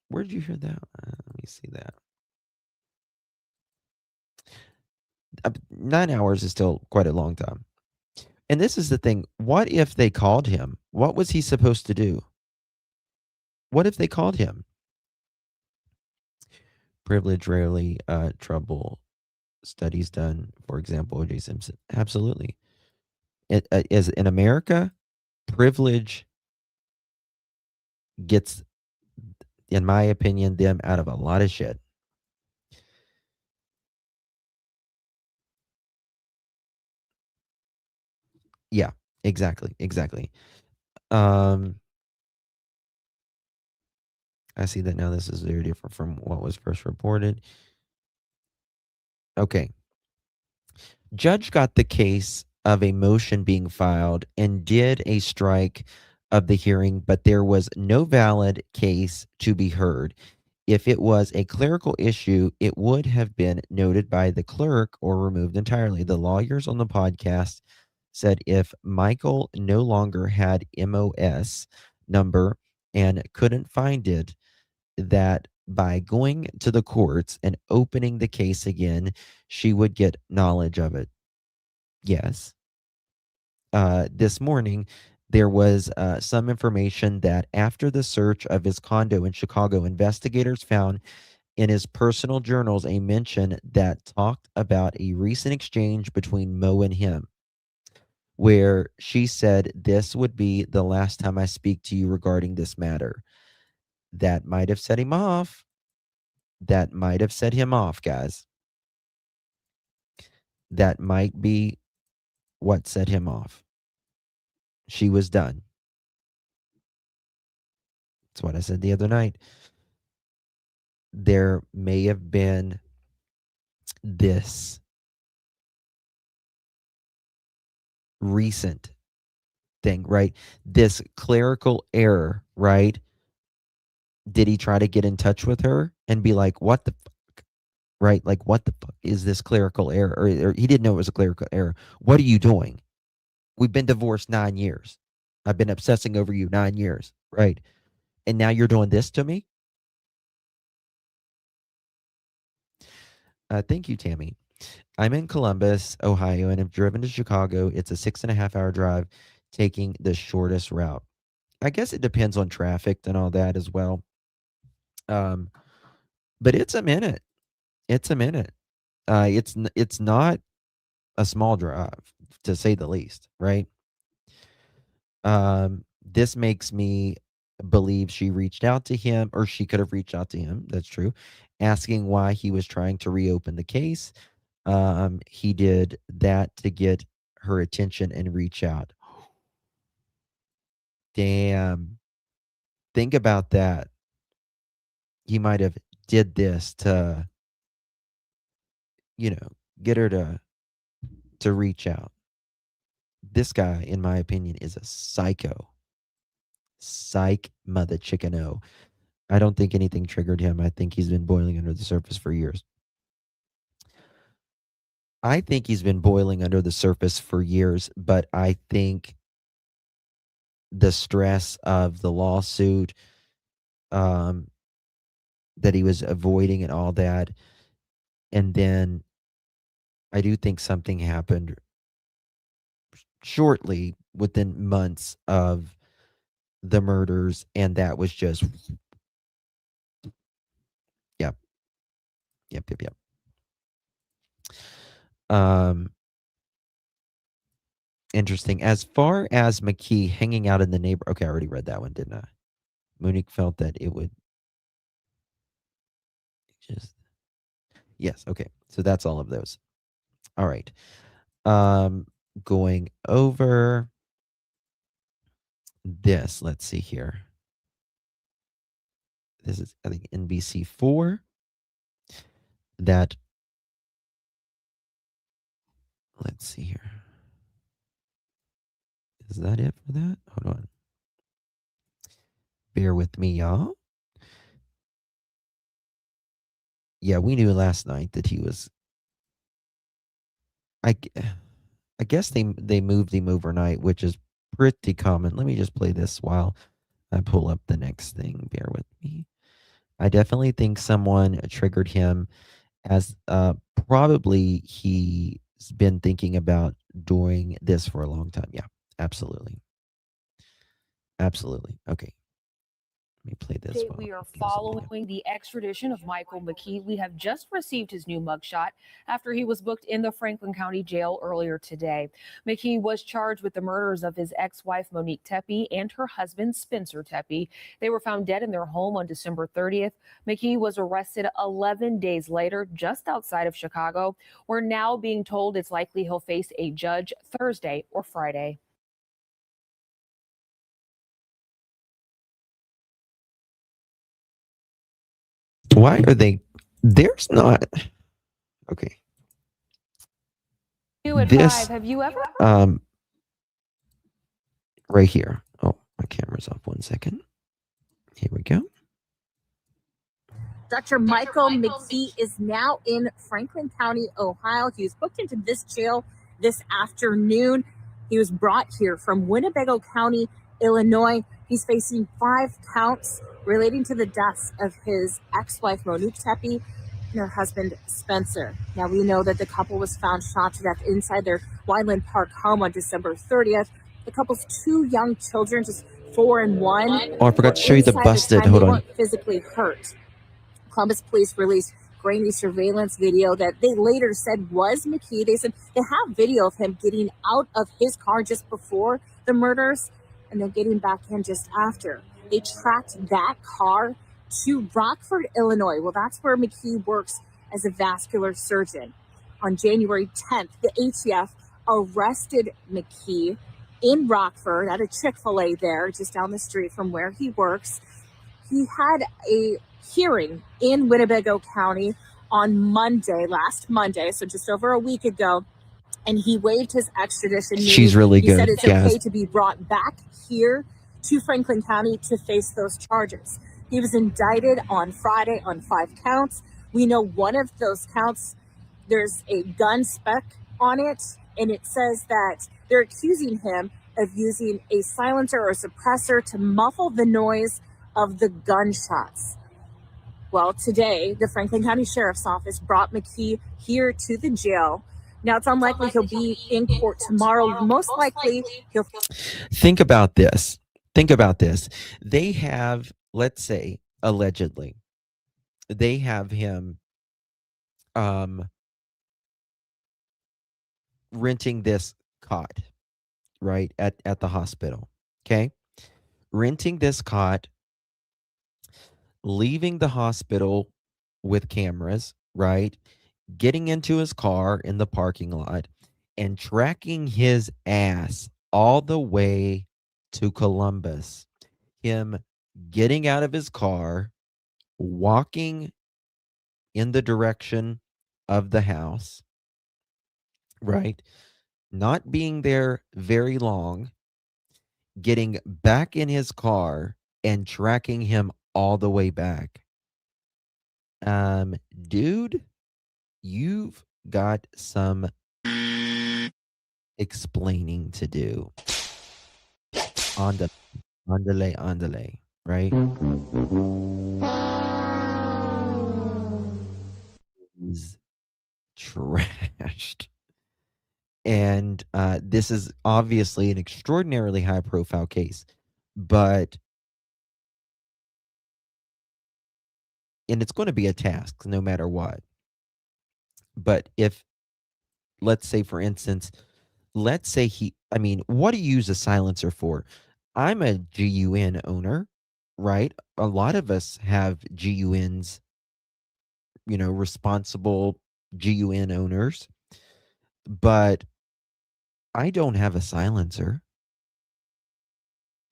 Where did you hear that? Let me see that. 9 hours is still quite a long time. And this is the thing. What if they called him? What was he supposed to do? What if they called him? Privilege rarely trouble studies done, for example, O.J. Simpson. Absolutely. As in America, privilege gets, in my opinion, them out of a lot of shit. Yeah, exactly. I see that now this is very different from what was first reported. Okay. Judge got the case of a motion being filed and did a strike of the hearing, but there was no valid case to be heard. If it was a clerical issue, it would have been noted by the clerk or removed entirely. The lawyers on the podcast said if Michael no longer had MOS number and couldn't find it, that by going to the courts and opening the case again, she would get knowledge of it. Yes. This morning, there was some information that after the search of his condo in Chicago, investigators found in his personal journals a mention that talked about a recent exchange between Mo and him, where she said, "This would be the last time I speak to you regarding this matter." That might have set him off. That might have set him off, guys. That might be what set him off. She was done. That's what I said the other night. There may have been this recent thing, right? This clerical error, right? Did he try to get in touch with her and be like, what the fuck? Right? Like, what the fuck is this clerical error? Or he didn't know it was a clerical error. What are you doing? We've been divorced 9 years. I've been obsessing over you 9 years, right? And now you're doing this to me? Thank you, Tammy. I'm in Columbus, Ohio, and have driven to Chicago. It's a 6.5 hour drive, taking the shortest route. I guess it depends on traffic and all that as well. But it's a minute. It's a minute. It's not a small drive, to say the least, right? This makes me believe she reached out to him, or she could have reached out to him. That's true, asking why he was trying to reopen the case. He did that to get her attention and reach out. Damn. Think about that. He might have did this to, get her to reach out. This guy, in my opinion, is a psycho. Psych mother chicken o. I don't think anything triggered him. I think he's been boiling under the surface for years. But I think the stress of the lawsuit that he was avoiding and all that, and then I do think something happened shortly within months of the murders, and that was just yep. Interesting. As far as McKee hanging out in the neighbor, okay, I already read that one, didn't I? Monique felt that it would just yes, okay. So that's all of those. All right. Going over this, let's see here. This is, I think, NBC4. That, let's see here. Is that it for that? Hold on. Bear with me, y'all. Yeah, we knew last night that he was. I guess they moved him overnight, which is pretty common. Let me just play this while I pull up the next thing. Bear with me. I definitely think someone triggered him, as probably he's been thinking about doing this for a long time. Yeah, absolutely. Absolutely. Okay. Let me play this. We are following the extradition of Michael McKee. We have just received his new mugshot after he was booked in the Franklin County Jail earlier today. McKee was charged with the murders of his ex-wife Monique Tepe and her husband Spencer Tepe. They were found dead in their home on December 30th. McKee was arrested 11 days later just outside of Chicago. We're now being told it's likely he'll face a judge Thursday or Friday. Why are they? There's not. Okay. This. Have you ever? Right here. Oh, my camera's off. 1 second. Here we go. Dr. Michael McKee is now in Franklin County, Ohio. He was booked into this jail this afternoon. He was brought here from Winnebago County, Illinois. He's facing 5 counts relating to the deaths of his ex-wife, Monique Tepe, and her husband, Spencer. Now, we know that the couple was found shot to death inside their Weinland Park home on December 30th. The couple's 2 young children, just 4 and 1. Oh, I forgot to show you the busted. Hold on. Physically hurt. Columbus police released grainy surveillance video that they later said was McKee. They said they have video of him getting out of his car just before the murders and then getting back in just after. They tracked that car to Rockford, Illinois. Well, that's where McKee works as a vascular surgeon. On January 10th, the ATF arrested McKee in Rockford at a Chick-fil-A there, just down the street from where he works. He had a hearing in Winnebago County on last Monday, so just over a week ago, and he waived his extradition. She's really good. He said it's okay to be brought back here to Franklin County to face those charges. He was indicted on Friday on 5 counts. We know one of those counts, there's a gun spec on it, and it says that they're accusing him of using a silencer or a suppressor to muffle the noise of the gunshots. Well, today, the Franklin County Sheriff's Office brought McKee here to the jail. Now, it's unlikely he'll be in court tomorrow. Most likely, he'll... Think about this. They have, let's say, allegedly, they have him renting this cot, right, at the hospital, okay? Renting this cot, leaving the hospital with cameras, right? Getting into his car in the parking lot and tracking his ass all the way to Columbus. Him getting out of his car, walking in the direction of the house, right? Not being there very long, getting back in his car and tracking him all the way back. Dude, you've got some explaining to do. Andale, right? He's trashed. And this is obviously an extraordinarily high profile case, but and it's going to be a task no matter what. But if, let's say, for instance, let's say what do you use a silencer for? I'm a GUN owner, right? A lot of us have GUNs, responsible GUN owners, but I don't have a silencer,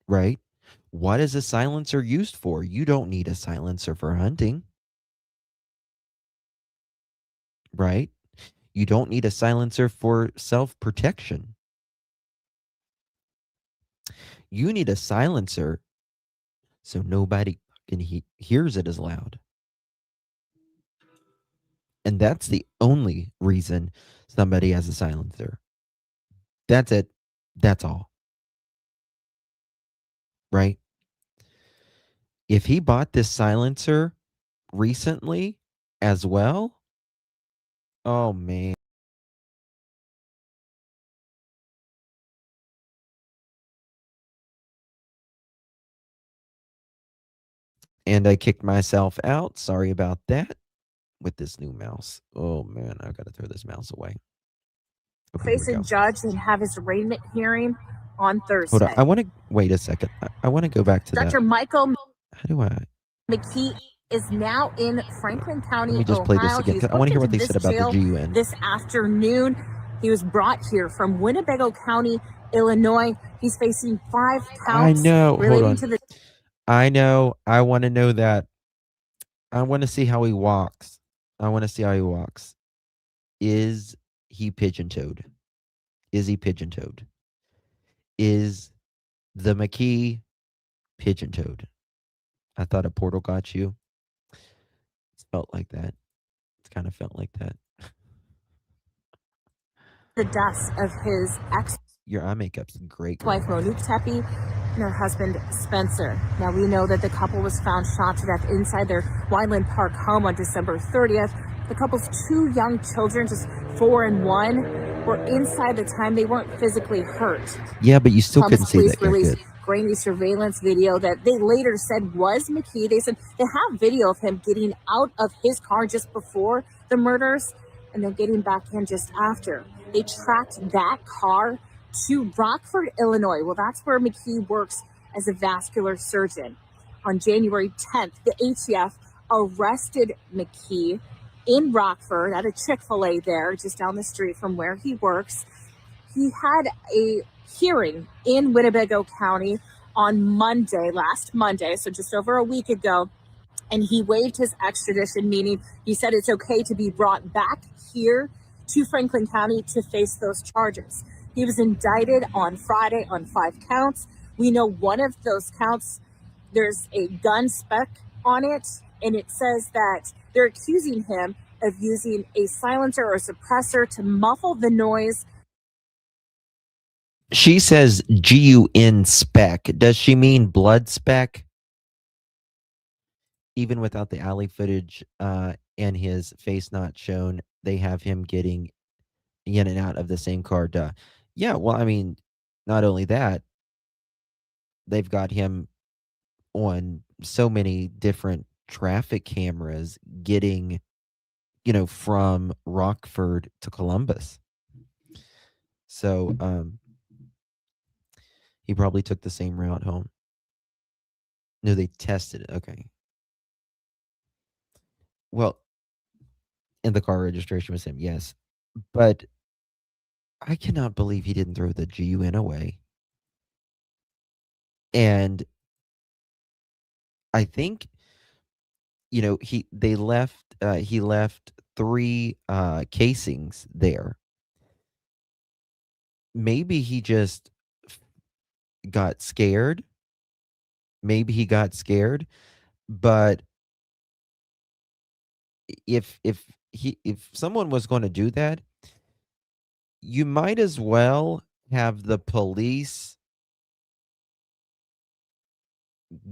right? What is a silencer used for? You don't need a silencer for hunting, right? You don't need a silencer for self-protection. You need a silencer so nobody hears it as loud. And that's the only reason somebody has a silencer. That's it. That's all. Right? If he bought this silencer recently as well, oh man. And I kicked myself out. Sorry about that. With this new mouse. Oh man, I gotta throw this mouse away. Okay, Face a judge and have his arraignment hearing on Thursday. Hold on. I want to wait a second. I want to go back to Dr. that. Michael How do I? McKee is now in Franklin County, Let me just play this Ohio. again. I want to hear what they said about the GUN. This afternoon, he was brought here from Winnebago County, Illinois. He's facing 5 counts. I know. Hold on. To the I know. I want to know that. I want to see how he walks. Is he pigeon-toed? Is he pigeon-toed? Is the McKee pigeon-toed? I thought a portal got you. It felt like that. It kind of felt like that. The deaths of his your eye makeup's great. Wife Monique Tepe and her husband Spencer. Now we know that the couple was found shot to death inside their Weinland Park home on December 30th. The couple's 2 young children, just 4 and 1, were inside the time they weren't physically hurt. Yeah, but you still couldn't see that. Released grainy surveillance video that they later said was McKee. They said they have video of him getting out of his car just before the murders and then getting back in just after. They tracked that car to Rockford, Illinois. Well, that's where McKee works as a vascular surgeon. On January 10th, the ATF arrested McKee in Rockford at a Chick-fil-A there, just down the street from where he works. He had a hearing in Winnebago County on last Monday, so just over a week ago, and he waived his extradition, meaning he said it's okay to be brought back here to Franklin County to face those charges. He was indicted on Friday on 5 counts. We know one of those counts, there's a gun spec on it, and it says that they're accusing him of using a silencer or a suppressor to muffle the noise. She says GUN spec. Does she mean blood spec? Even without the alley footage and his face not shown, they have him getting in and out of the same car. Duh. Yeah, well, I mean, not only that, they've got him on so many different traffic cameras getting, from Rockford to Columbus. So, he probably took the same route home. No, they tested it. Okay. Well, and the car registration was him, yes. But I cannot believe he didn't throw the GUN away. And I think, he left 3 casings there. Maybe he just got scared. But if someone was going to do that, you might as well have the police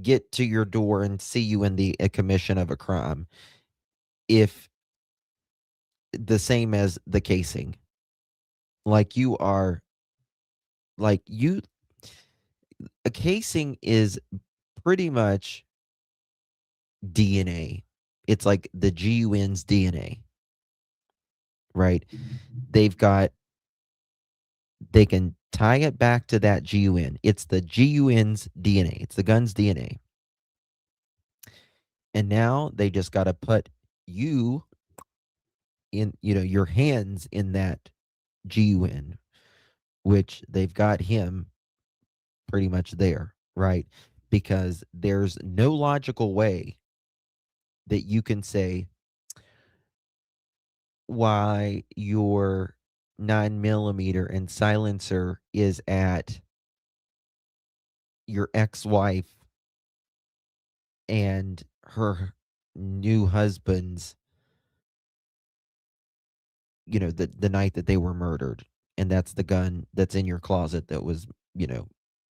get to your door and see you in the commission of a crime, if the same as the casing. Like you are, like you, a casing is pretty much DNA. It's like the GUN's DNA, right? They've got, they can tie it back to that GUN. It's the GUN's DNA. It's the gun's DNA. And now they just got to put you in, your hands in that GUN, which they've got him pretty much there, right? Because there's no logical way that you can say why your 9mm and silencer is at your ex-wife and her new husband's, the night that they were murdered, and that's the gun that's in your closet that was,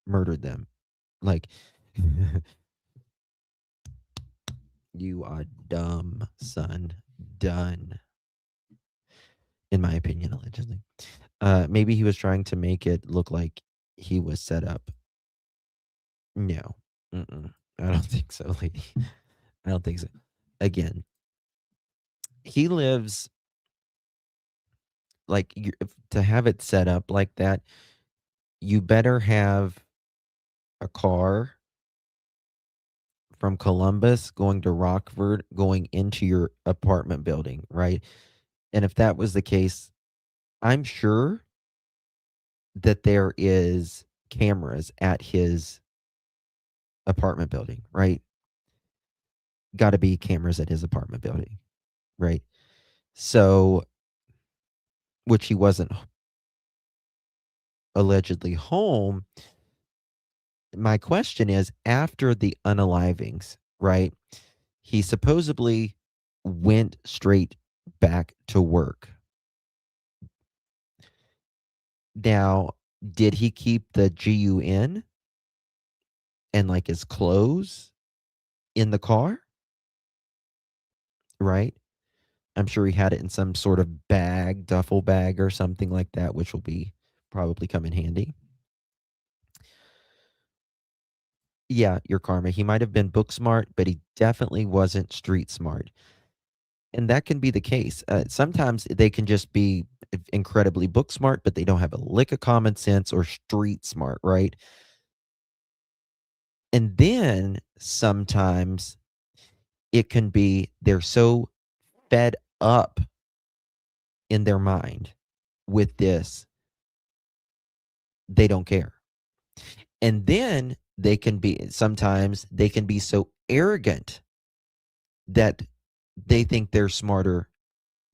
murdered them. Like, you are dumb, son. Done. In my opinion, allegedly. Maybe he was trying to make it look like he was set up. No. Mm-mm. I don't think so, lady. I don't think so. Again, he lives, like, to have it set up like that, you better have a car from Columbus going to Rockford, going into your apartment building, right? And if that was the case, I'm sure that there is cameras at his apartment building, right? Got to be cameras at his apartment building, right? So, which he wasn't allegedly home. My question is, after the unalivings, right? He supposedly went straight back to work. Now, did he keep the GUN and like his clothes in the car? Right? I'm sure he had it in some sort of bag, duffel bag or something like that, which will be probably come in handy. Yeah, your karma. He might have been book smart, but he definitely wasn't street smart. And that can be the case. Sometimes they can just be incredibly book smart, but they don't have a lick of common sense or street smart, right? And then sometimes it can be they're so fed up in their mind with this, they don't care. And then sometimes they can be so arrogant that they think they're smarter,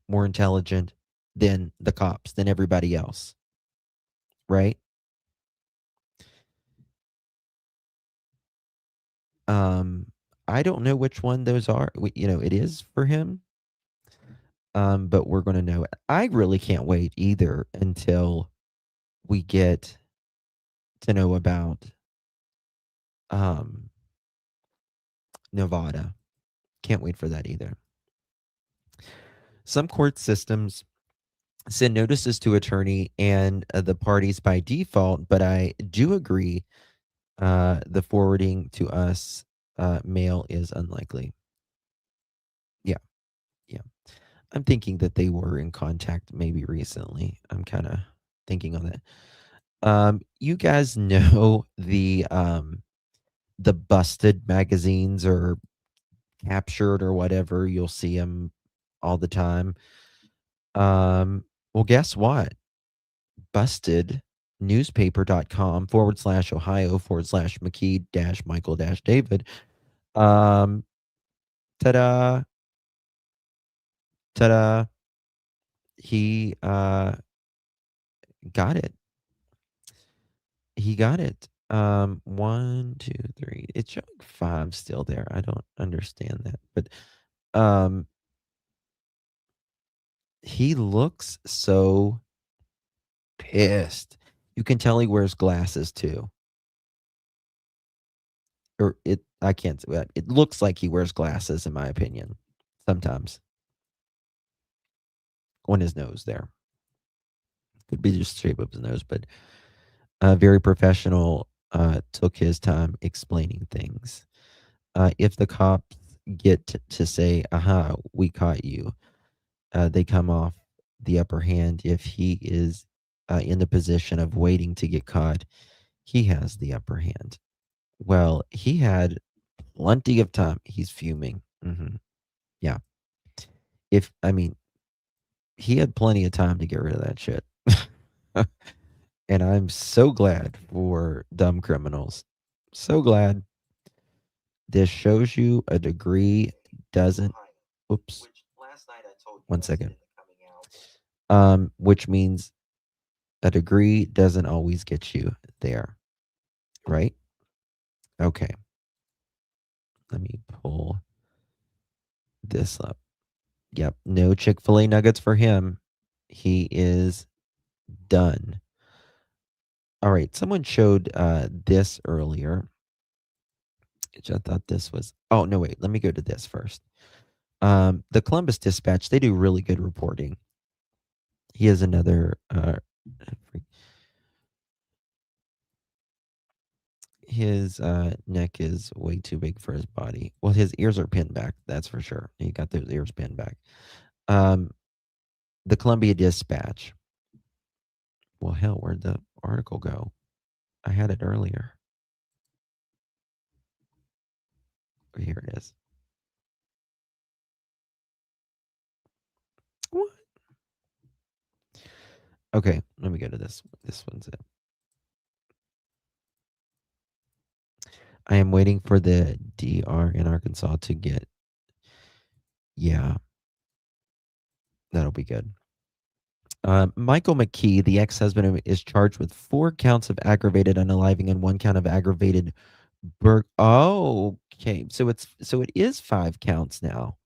more intelligent than the cops, than everybody else. Right? I don't know which one those are. It is for him. But we're going to know. I really can't wait either until we get to know about Nevada. Can't wait for that either. Some court systems send notices to attorney and the parties by default, but I do agree the forwarding to us mail is unlikely. Yeah. I'm thinking that they were in contact maybe recently. I'm kind of thinking on that. You guys know the busted magazines or captured or whatever. You'll see them all the time. Well, guess what? Busted newspaper.com/Ohio/McKee Michael David. Ta-da. Ta-da. He got it. He got it. 1, 2, 3. It's showing 5 still there. I don't understand that, but he looks so pissed. You can tell he wears glasses too. Or I can't say that. It looks like he wears glasses, in my opinion, sometimes on his nose there. Could be just shape of his nose, but very professional. Took his time explaining things. If the cops get to say, "Aha, we caught you," they come off the upper hand. If he is in the position of waiting to get caught, he has the upper hand. Well, he had plenty of time. He's fuming. Yeah. He had plenty of time to get rid of that shit. And I'm so glad for dumb criminals. So glad. This shows you a degree doesn't. Oops. 1 second. Which means a degree doesn't always get you there. Right? Okay. Let me pull this up. Yep. No Chick-fil-A nuggets for him. He is done. All right. Someone showed this earlier. I thought this was. Oh, no, wait. Let me go to this first. The Columbus Dispatch, they do really good reporting. He has another. His neck is way too big for his body. Well, his ears are pinned back. That's for sure. He got those ears pinned back. The Columbia Dispatch. Well, hell, where'd the article go? I had it earlier. Here it is. What? Okay, let me go to this. This one's it. I am waiting for the DR in Arkansas to get. Yeah. That'll be good. Michael McKee, the ex-husband, is charged with 4 counts of aggravated unaliving and 1 count of aggravated Oh, okay. So it is 5 counts now.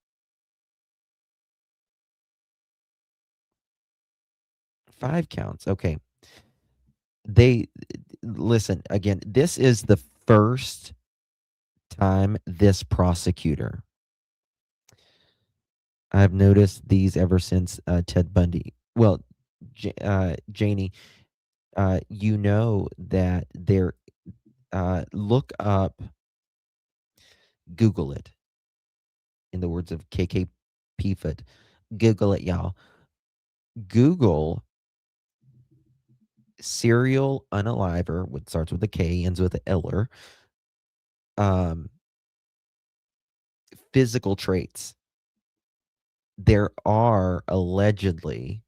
5 counts. Okay. Listen again. This is the first time this prosecutor. I've noticed these ever since Ted Bundy. Well, Janie, you know that they're look up, Google it. In the words of KK Pfut, Google it, y'all. Google serial unaliver, which starts with a K, ends with an Eller. Physical traits. There are allegedly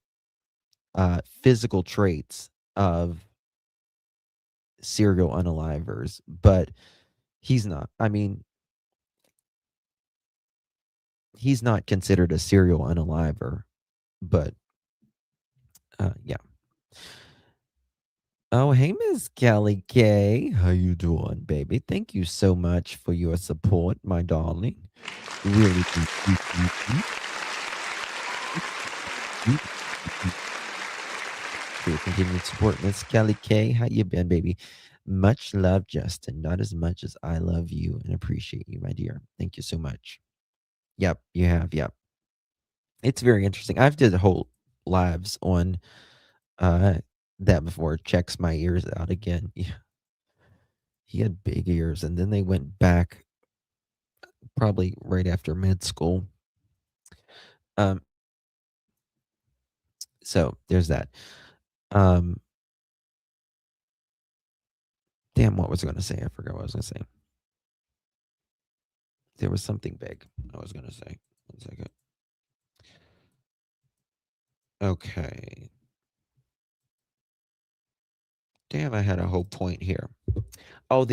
physical traits of serial unalivers, but he's not. I mean, he's not considered a serial unaliver, but yeah. Oh, hey, Miss Kelly K. How you doing, baby? Thank you so much for your support, my darling. Really for your continued support, Miss Kelly K. How you been, baby? Much love, Justin. Not as much as I love you and appreciate you, my dear. Thank you so much. Yep, you have. Yep. It's very interesting. I've did whole lives on that before. Checks my ears out again. Yeah. He had big ears, and then they went back probably right after med school. So there's that. Damn, what was I going to say? I forgot what I was going to say. There was something big I was going to say. 1 second. Okay. Damn, I had a whole point here. Oh,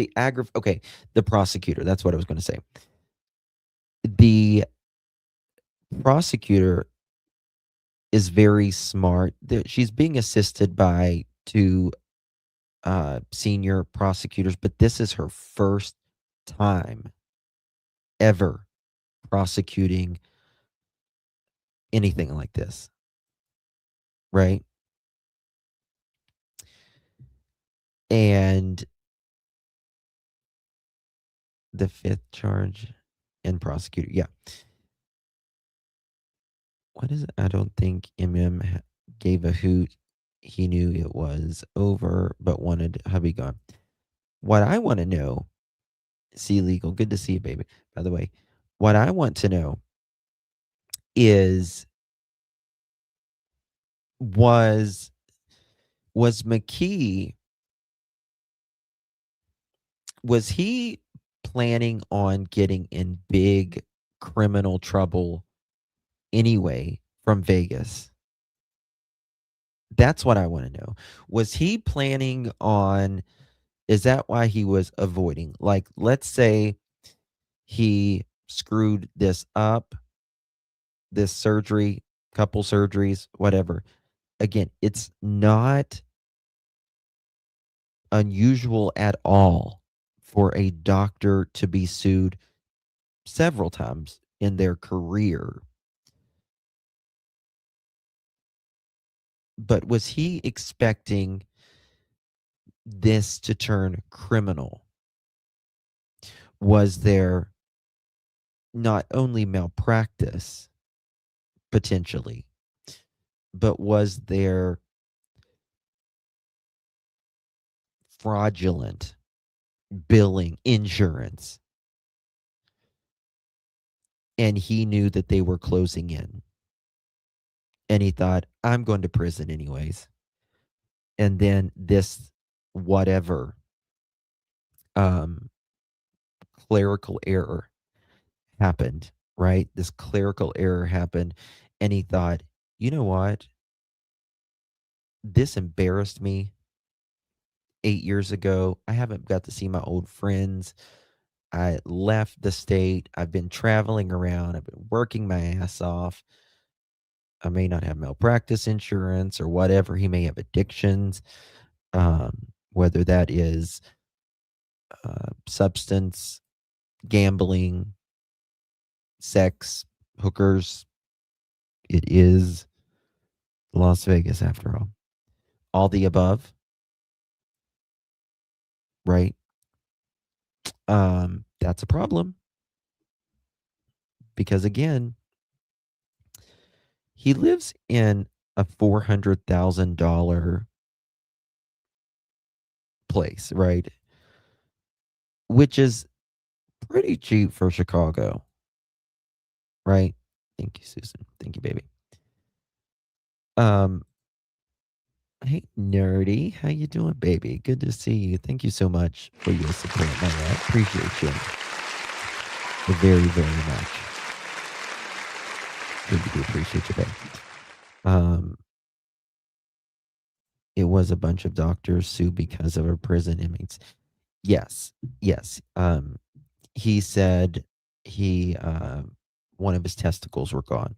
okay, the prosecutor. That's what I was going to say. The prosecutor is very smart. She's being assisted by 2 senior prosecutors, but this is her first time ever prosecuting anything like this, right? And the fifth charge and prosecutor, yeah. What is it? I don't think MM gave a hoot. He knew it was over, but wanted hubby gone. What I want to know, see legal, good to see you, baby. By the way, what I want to know is was McKee, was he planning on getting in big criminal trouble anyway from Vegas? That's what I want to know. Was he planning on, is that why he was avoiding? Like, let's say he screwed this up, this surgery, couple surgeries, whatever. Again, it's not unusual at all for a doctor to be sued several times in their career. But was he expecting this to turn criminal? Was there not only malpractice potentially, but was there fraudulent billing, insurance? And he knew that they were closing in. And he thought, I'm going to prison anyways. And then this whatever clerical error happened, right? This clerical error happened. And he thought, you know what? This embarrassed me 8 years ago. I haven't got to see my old friends. I left the state. I've been traveling around. I've been working my ass off. I may not have malpractice insurance or whatever. He may have addictions, whether that is substance, gambling, sex, hookers. It is Las Vegas after all. All the above, right? That's a problem. Because again, he lives in a $400,000 place, right? Which is pretty cheap for Chicago, right? Thank you, Susan. Thank you, baby. Hey, nerdy, how you doing, baby? Good to see you. Thank you so much for your support, my love. Appreciate you very, very much. Really do appreciate you, babe. It was a bunch of doctors sued because of a prison inmates. Yes, yes. He said one of his testicles were gone,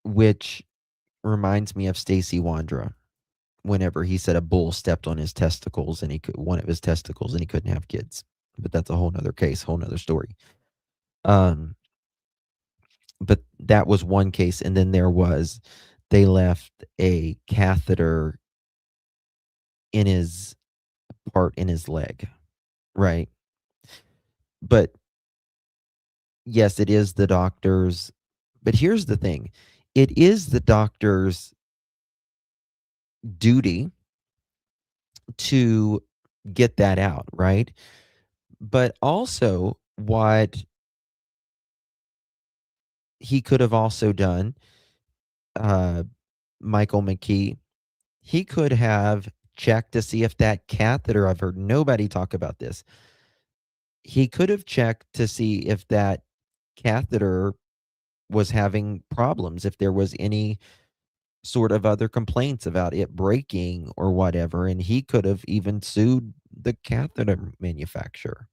which reminds me of Stacy Wandra. Whenever he said a bull stepped on his testicles and one of his testicles and he couldn't have kids, but that's a whole nother case, whole nother story. But that was one case, and then they left a catheter in his leg, right? But yes, it is the doctor's. But here's the thing: it is the doctor's duty to get that out, right? But also, what he could have also done, Michael McKee, he could have checked to see if that catheter, I've heard nobody talk about this. He could have checked to see if that catheter was having problems, if there was any sort of other complaints about it breaking or whatever. And he could have even sued the catheter manufacturer,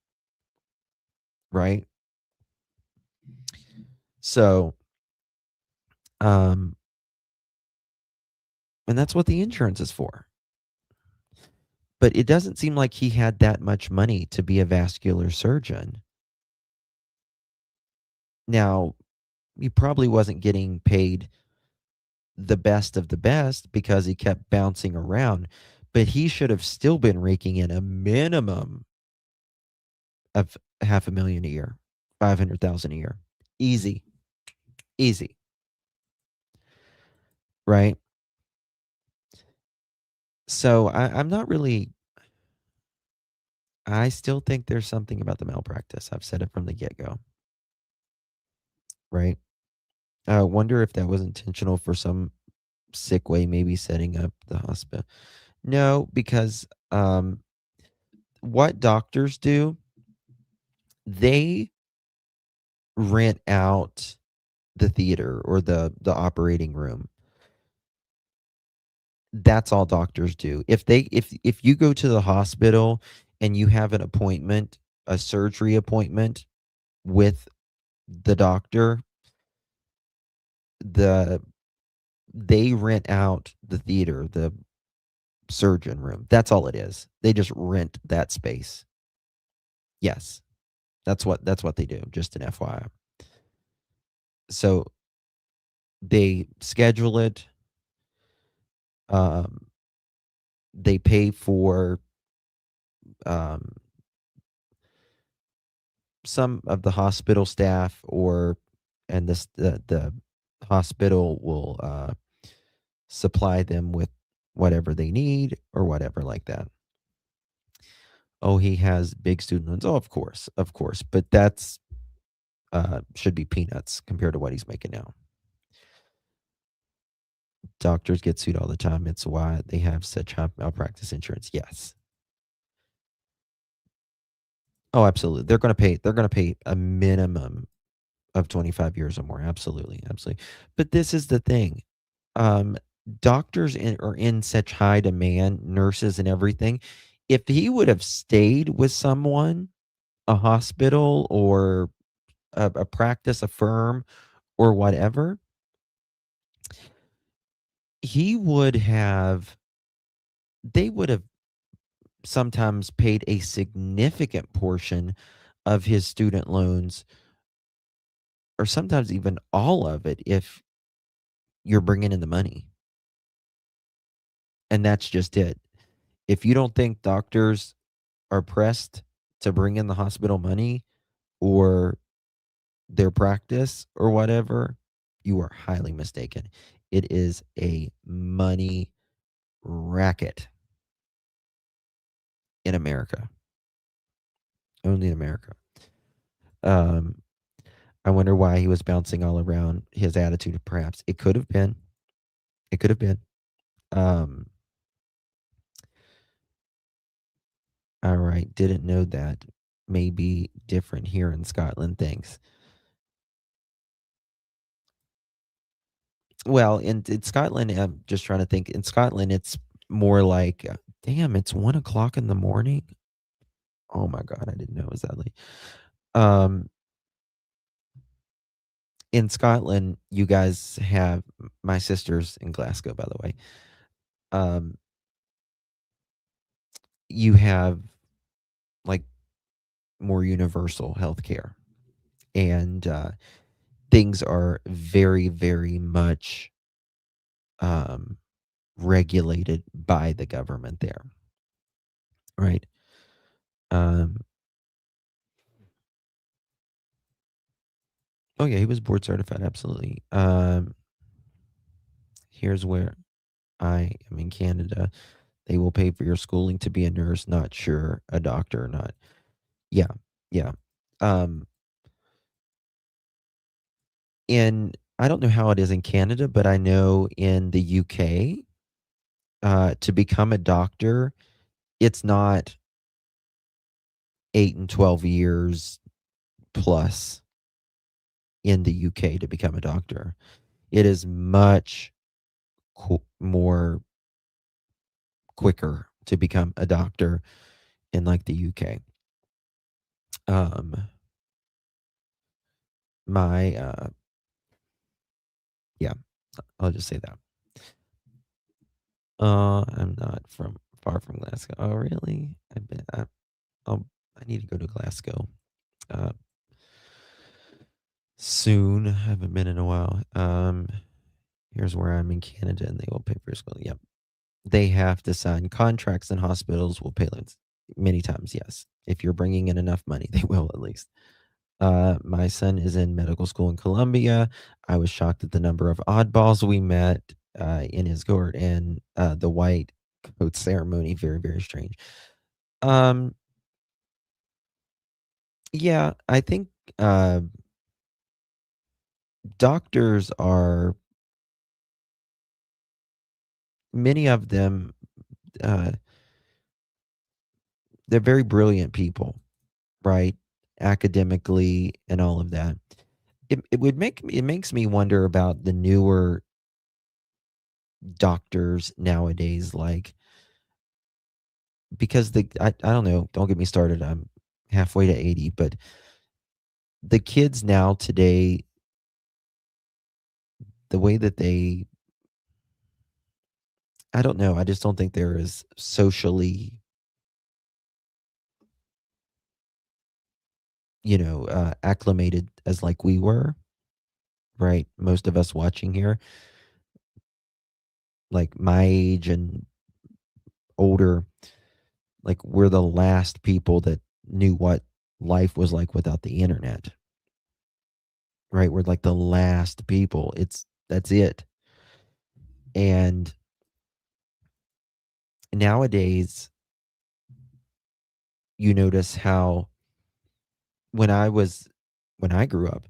right? So, and that's what the insurance is for. But it doesn't seem like he had that much money to be a vascular surgeon. Now, he probably wasn't getting paid the best of the best because he kept bouncing around, but he should have still been raking in a minimum of $500,000 a year, 500,000 a year. Easy. Easy. Right? So I'm not really, I still think there's something about the malpractice. I've said it from the get-go. Right? I wonder if that was intentional for some sick way, maybe setting up the hospital. No, because what doctors do, they rent out the theater or the operating room. That's all doctors do. If you go to the hospital and you have an appointment, a surgery appointment with the doctor, they rent out the theater, the surgeon room. That's all it is. They just rent that space. Yes. That's what they do, just an FYI. So they schedule it. They pay for some of the hospital staff, and the hospital will supply them with whatever they need or whatever like that. Oh, he has big student loans. Oh, of course, but that's should be peanuts compared to what he's making now. Doctors get sued all the time. It's why they have such high malpractice insurance. Yes. Oh, absolutely. They're going to pay a minimum of 25 years or more. Absolutely. Absolutely. But this is the thing. Doctors are in such high demand, nurses and everything. If he would have stayed with someone, a hospital or a practice, a firm or whatever, they would have sometimes paid a significant portion of his student loans, or sometimes even all of it, if you're bringing in the money. And that's just it. If you don't think doctors are pressed to bring in the hospital money or their practice or whatever, you are highly mistaken. It is a money racket in America. Only in America. I wonder why he was bouncing all around. His attitude, perhaps. It could have been. All right. Didn't know that. Maybe different here in Scotland. Thanks. Well, in Scotland, I'm just trying to think. In Scotland, it's more like, damn, it's 1:00 in the morning. Oh my God, I didn't know it was that late. In Scotland, you guys have, my sister's in Glasgow, by the way. You have like more universal healthcare, and things are very, very much regulated by the government there, right? Oh yeah, he was board certified, absolutely. Here's where I am in Canada. They will pay for your schooling to be a nurse, not sure a doctor or not. Yeah, yeah. I don't know how it is in Canada, but I know in the UK, to become a doctor, it's not 8 and 12 years plus in the UK to become a doctor. It is much more quicker to become a doctor in like the UK. Yeah, I'll just say that. I'm not from far from Glasgow. Oh, really? I need to go to Glasgow uh, soon. I haven't been in a while. Here's where I'm in Canada, and they will pay for school. Yep, they have to sign contracts, and hospitals will pay loans many times. Yes, if you're bringing in enough money, they will at least. My son is in medical school in Columbia. I was shocked at the number of oddballs we met in his court, and the white coat ceremony. Very, very strange. Yeah, I think uh, doctors are, many of them, uh, they're very brilliant people, right? Academically and all of that. It makes me wonder about the newer doctors nowadays, like, because I don't know, don't get me started. I'm halfway to 80, but the kids now today, the way that they, I don't know, I just don't think they're as socially, acclimated as like we were, right? Most of us watching here, like my age and older, like we're the last people that knew what life was like without the internet, right? We're like the last people. That's it. And nowadays, you notice how when I grew up,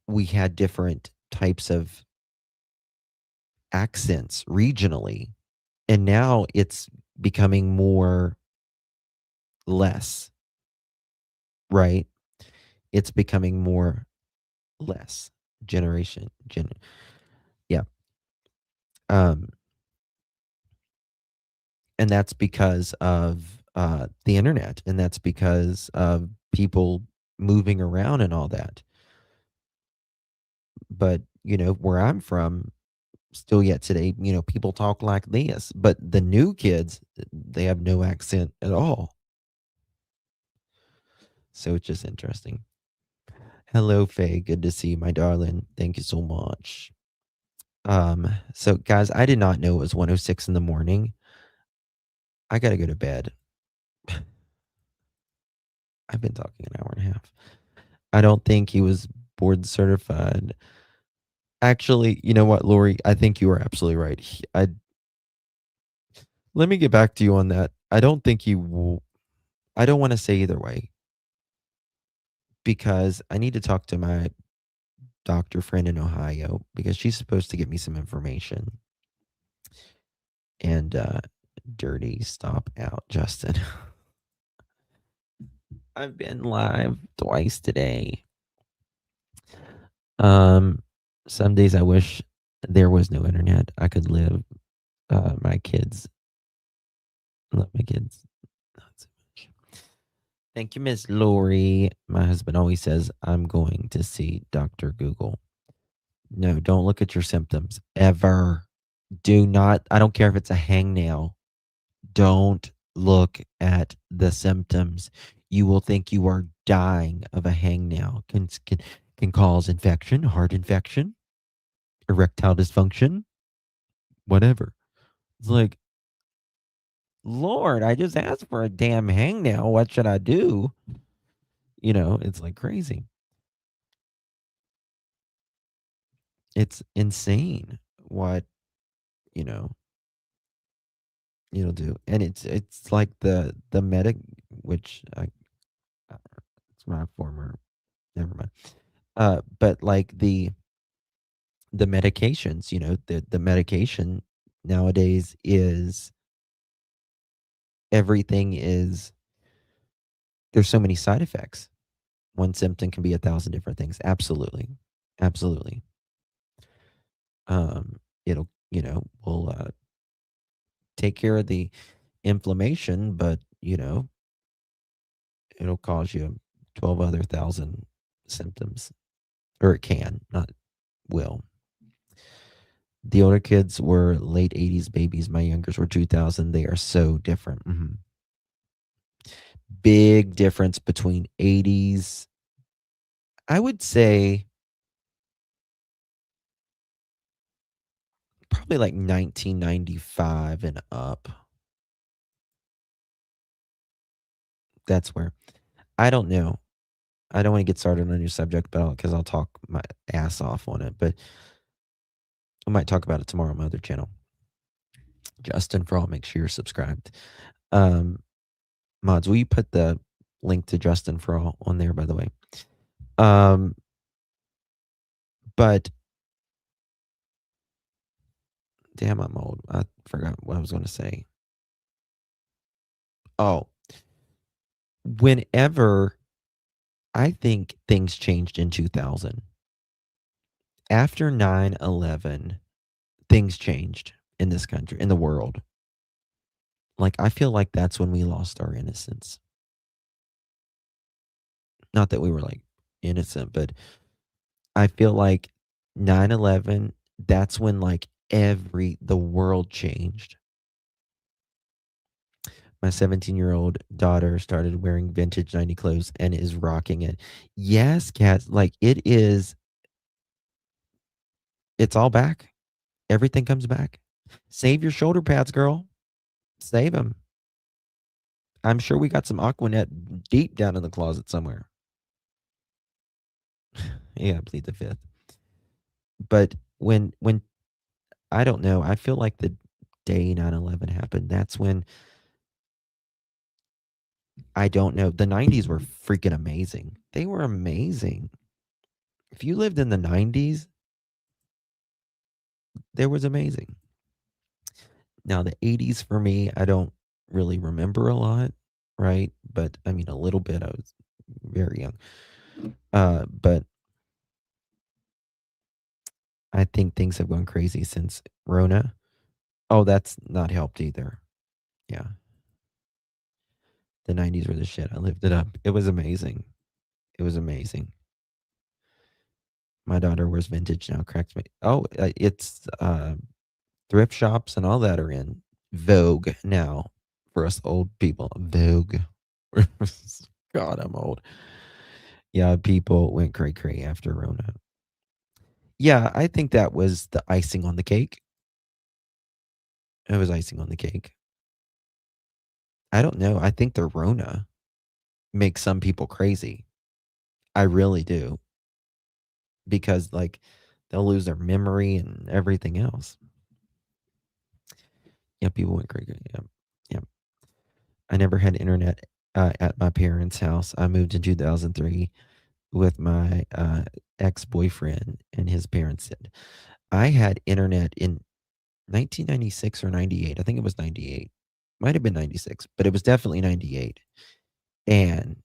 we had different types of accents regionally, and now it's becoming more less, right? It's becoming more less yeah. Um and that's because of the internet, and that's because of people moving around and all that. But where I'm from, still yet today, people talk like this, but the new kids, they have no accent at all. So it's just interesting. Hello, Faye. Good to see you, my darling. Thank you so much. So guys, I did not know it was 1:06 in the morning. I gotta go to bed. I've been talking an hour and a half. I don't think he was board certified. Actually, you know what, Lori? I think you are absolutely right. Let me get back to you on that. I don't think I don't want to say either way, because I need to talk to my doctor friend in Ohio, because she's supposed to get me some information. And dirty, stop out, Justin. I've been live twice today. Some days I wish there was no internet. I could live. My kids, love my kids not so much. Thank you, Miss Lori. My husband always says I'm going to see Dr. Google. No, don't look at your symptoms ever. Do not. I don't care if it's a hangnail. Don't look at the symptoms. You will think you are dying of a hangnail. Can cause infection, heart infection, erectile dysfunction, whatever. It's like, Lord, I just asked for a damn hangnail. What should I do? It's like crazy. It's insane what, you know, it'll do. And it's like the medic, which it's my former, never mind. But like the medications, the medication nowadays is, everything is, there's so many side effects. One symptom can be 1,000 different things. Absolutely. Absolutely. It'll, will take care of the inflammation, but, it'll cause you 12 other thousand symptoms, or it can, not will. The older kids were late 80s babies. My youngers were 2000. They are so different. Big difference between 80s. I would say probably like 1995 and up. That's where. I don't know. I don't want to get started on a new subject, but because I'll talk my ass off on it. But I might talk about it tomorrow on my other channel. Justin for all, make sure you're subscribed. Mods, will you put the link to Justin for all on there, by the way? But damn, I'm old. I forgot what I was going to say. Oh, whenever I think things changed in 2000. After 9/11, things changed in this country, in the world. Like, I feel like that's when we lost our innocence. Not that we were like innocent, but I feel like 9/11, that's when like the world changed. My 17-year-old daughter started wearing vintage 90 clothes and is rocking it. Yes, Kat, like it's all back. Everything comes back. Save your shoulder pads, girl. Save them. I'm sure we got some Aquanet deep down in the closet somewhere. Yeah, plead the fifth. But when I don't know, I feel like the day 9/11 happened, that's when I don't know. The 90s were freaking amazing. They were amazing. If you lived in the 90s, there was amazing. Now the 80s for me, I don't really remember a lot, right? But I mean a little bit. I was very young. But I think things have gone crazy since Rona. Oh, that's not helped either. Yeah. The 90s were the shit. I lived it up. It was amazing. It was amazing. My daughter wears vintage now. Cracks me. Oh, it's thrift shops and all that are in vogue now for us old people. Vogue. God, I'm old. Yeah, people went cray after Rona. Yeah, I think that was the icing on the cake. It was icing on the cake. I don't know. I think the Rona makes some people crazy. I really do. Because like they'll lose their memory and everything else. Yeah, people went crazy. Yeah. Yeah. I never had internet at my parents' house. I moved in 2003 with my ex-boyfriend, and his parents did. I had internet in 1996 or 98. I think it was 98. Might have been 96, but it was definitely 98. And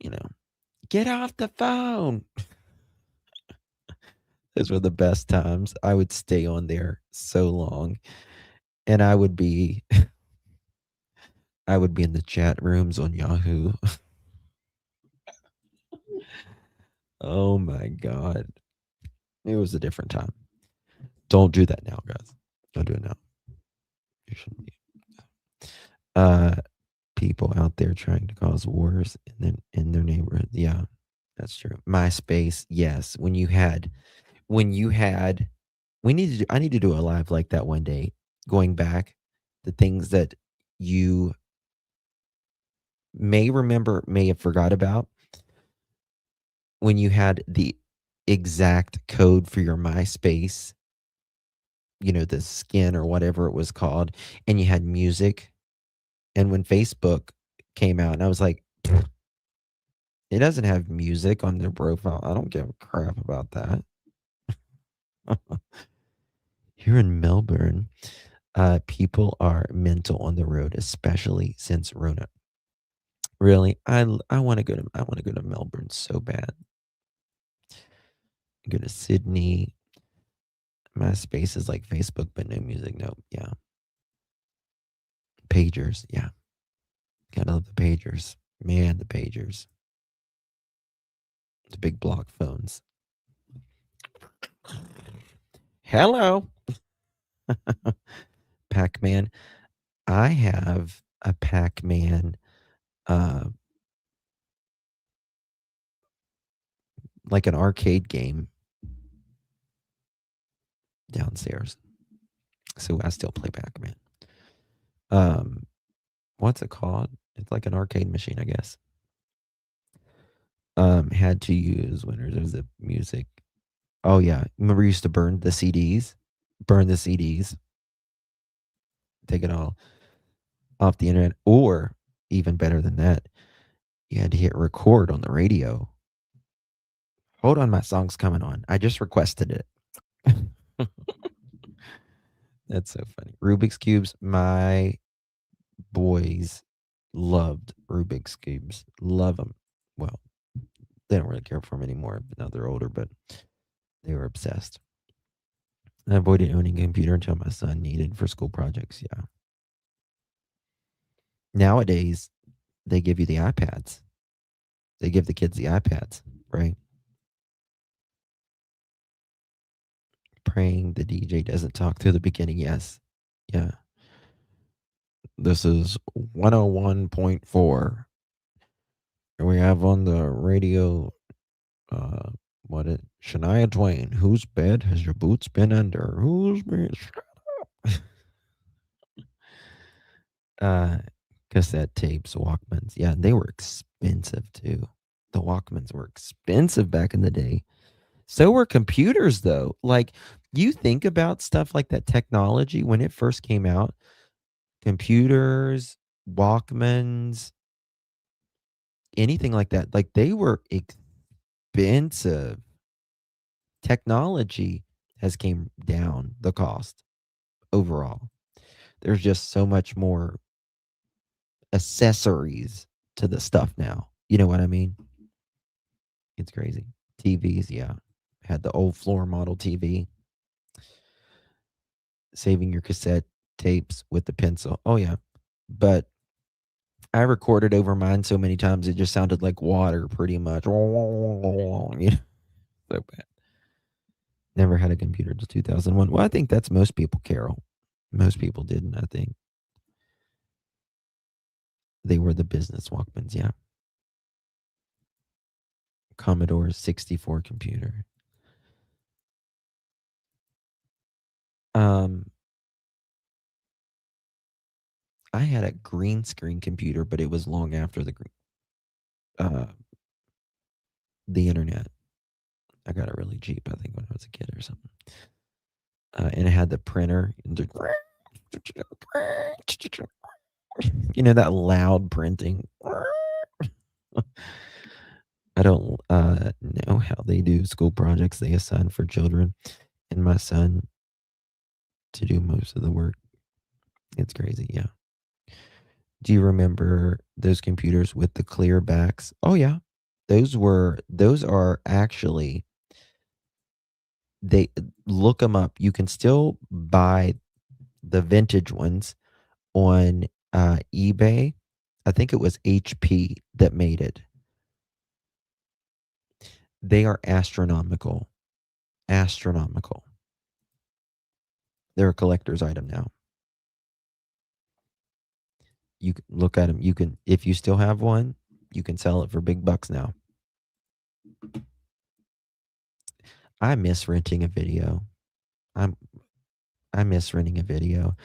you know, get off the phone. Those were the best times. I would stay on there so long. And I would be in the chat rooms on Yahoo. Oh my god. It was a different time. Don't do that now, guys. Don't do it now. You shouldn't be. People out there trying to cause wars in their neighborhood. Yeah, that's true. MySpace, yes. When you had I need to do a live like that one day, going back, the things that you may remember, may have forgot about, when you had the exact code for your MySpace, the skin or whatever it was called, and you had music. And when Facebook came out, and I was like, it doesn't have music on their profile. I don't give a crap about that. Here in Melbourne, people are mental on the road, especially since Rona. Really, I want to go to Melbourne so bad. Go to Sydney. My space is like Facebook, but no music. No, yeah. Pagers, yeah. Gotta love the pagers. Man, the pagers. The big block phones. Hello. Pac-Man. I have a Pac-Man, like an arcade game downstairs. So I still play Pac-Man. What's it called? It's like an arcade machine, I guess. Had to use winners of the music. Oh yeah, remember you used to burn the CDs? Burn the CDs. Take it all off the internet, or even better than that, you had to hit record on the radio. Hold on, my song's coming on. I just requested it. That's so funny. Rubik's Cubes, my boys loved Rubik's Cubes. Love them. Well, they don't really care for them anymore. Now they're older, but they were obsessed. I avoided owning a computer until my son needed for school projects. Yeah. Nowadays, they give you the iPads. They give the kids the iPads, right? Praying the DJ doesn't talk through the beginning. Yes. Yeah. This is 101.4. We have on the radio, Shania Twain. Whose bed has your boots been under? Whose bed? Shut up. Cassette tapes, Walkmans. Yeah, they were expensive too. The Walkmans were expensive back in the day. So were computers, though. Like, you think about stuff like that technology when it first came out, computers, Walkmans, anything like that. Like, they were expensive. Technology has came down the cost overall. There's just so much more accessories to the stuff now. You know what I mean? It's crazy. TVs, yeah. Had the old floor model TV. Saving your cassette tapes with the pencil. Oh, yeah. But I recorded over mine so many times it just sounded like water pretty much. You know? So bad. Never had a computer until 2001. Well, I think that's most people, Carol. Most people didn't, I think. They were the business Walkmans, yeah. Commodore 64 computer. I had a green screen computer, but it was long after the internet. I got it really cheap, I think, when I was a kid or something. And it had the printer. You know, that loud printing. I don't know how they do school projects they assign for children, and my son to do most of the work. It's crazy, yeah. Do you remember those computers with the clear backs? Oh yeah. Those are actually, they look them up. You can still buy the vintage ones on eBay. I think it was HP that made it. They are astronomical. Astronomical. They're a collector's item now. You can look at them. You can, if you still have one, you can sell it for big bucks now. I miss renting a video. I miss renting a video.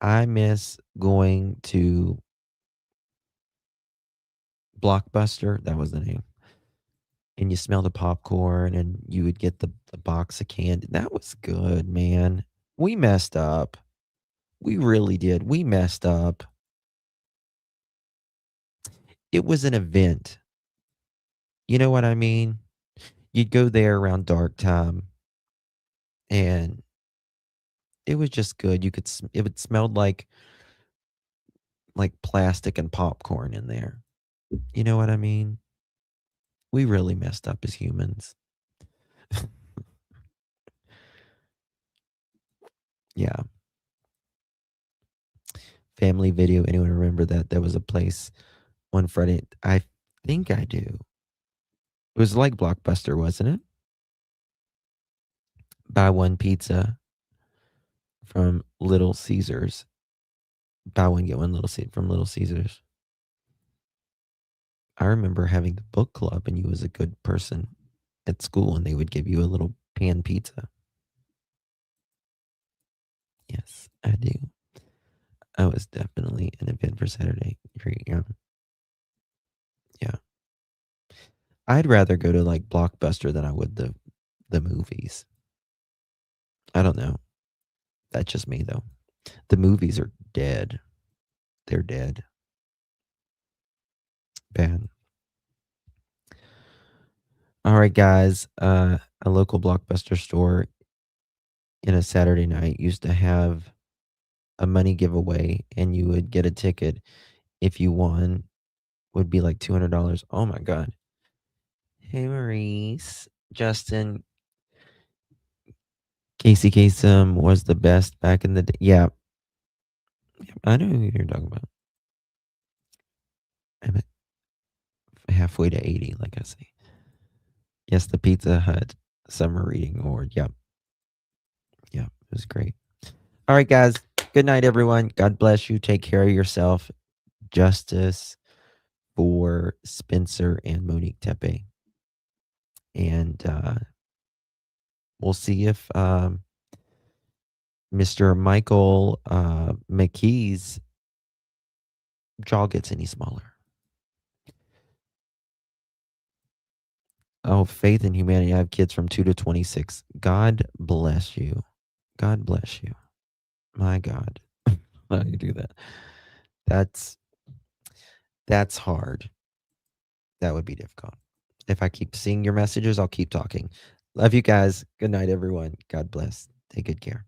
I miss going to Blockbuster. That was the name. And you smell the popcorn and you would get the box of candy. That was good, man. We messed up. We really did. We messed up. It was an event. You know what I mean? You'd go there around dark time and it was just good. It smelled like plastic and popcorn in there. You know what I mean? We really messed up as humans. Yeah. Family Video. Anyone remember that? There was a place on Friday. I think I do. It was like Blockbuster, wasn't it? Buy one pizza, from Little Caesars. Buy one, get one from Little Caesars. I remember having the book club, and you was a good person at school, and they would give you a little pan pizza. Yes, I do. I was definitely an event for Saturday. Yeah. I'd rather go to like Blockbuster than I would the movies. I don't know. That's just me though. The movies are dead. They're dead. Bad. All right, guys. A local Blockbuster store in a Saturday night used to have a money giveaway, and you would get a ticket if you won. Would be like $200. Oh my god. Hey Maurice, Justin, Casey Kasem was the best back in the day. Yeah, I know who you're talking about. I'm halfway to 80, like I say. Yes, the Pizza Hut Summer Reading Award. Yep. It was great. All right, guys. Good night, everyone. God bless you. Take care of yourself. Justice for Spencer and Monique Tepe. And we'll see if Mr. Michael McKee's jaw gets any smaller. Oh, faith in humanity. I have kids from 2 to 26. God bless you. God bless you. My God. How do you do that? That's hard. That would be difficult. If I keep seeing your messages, I'll keep talking. Love you guys. Good night, everyone. God bless. Take good care.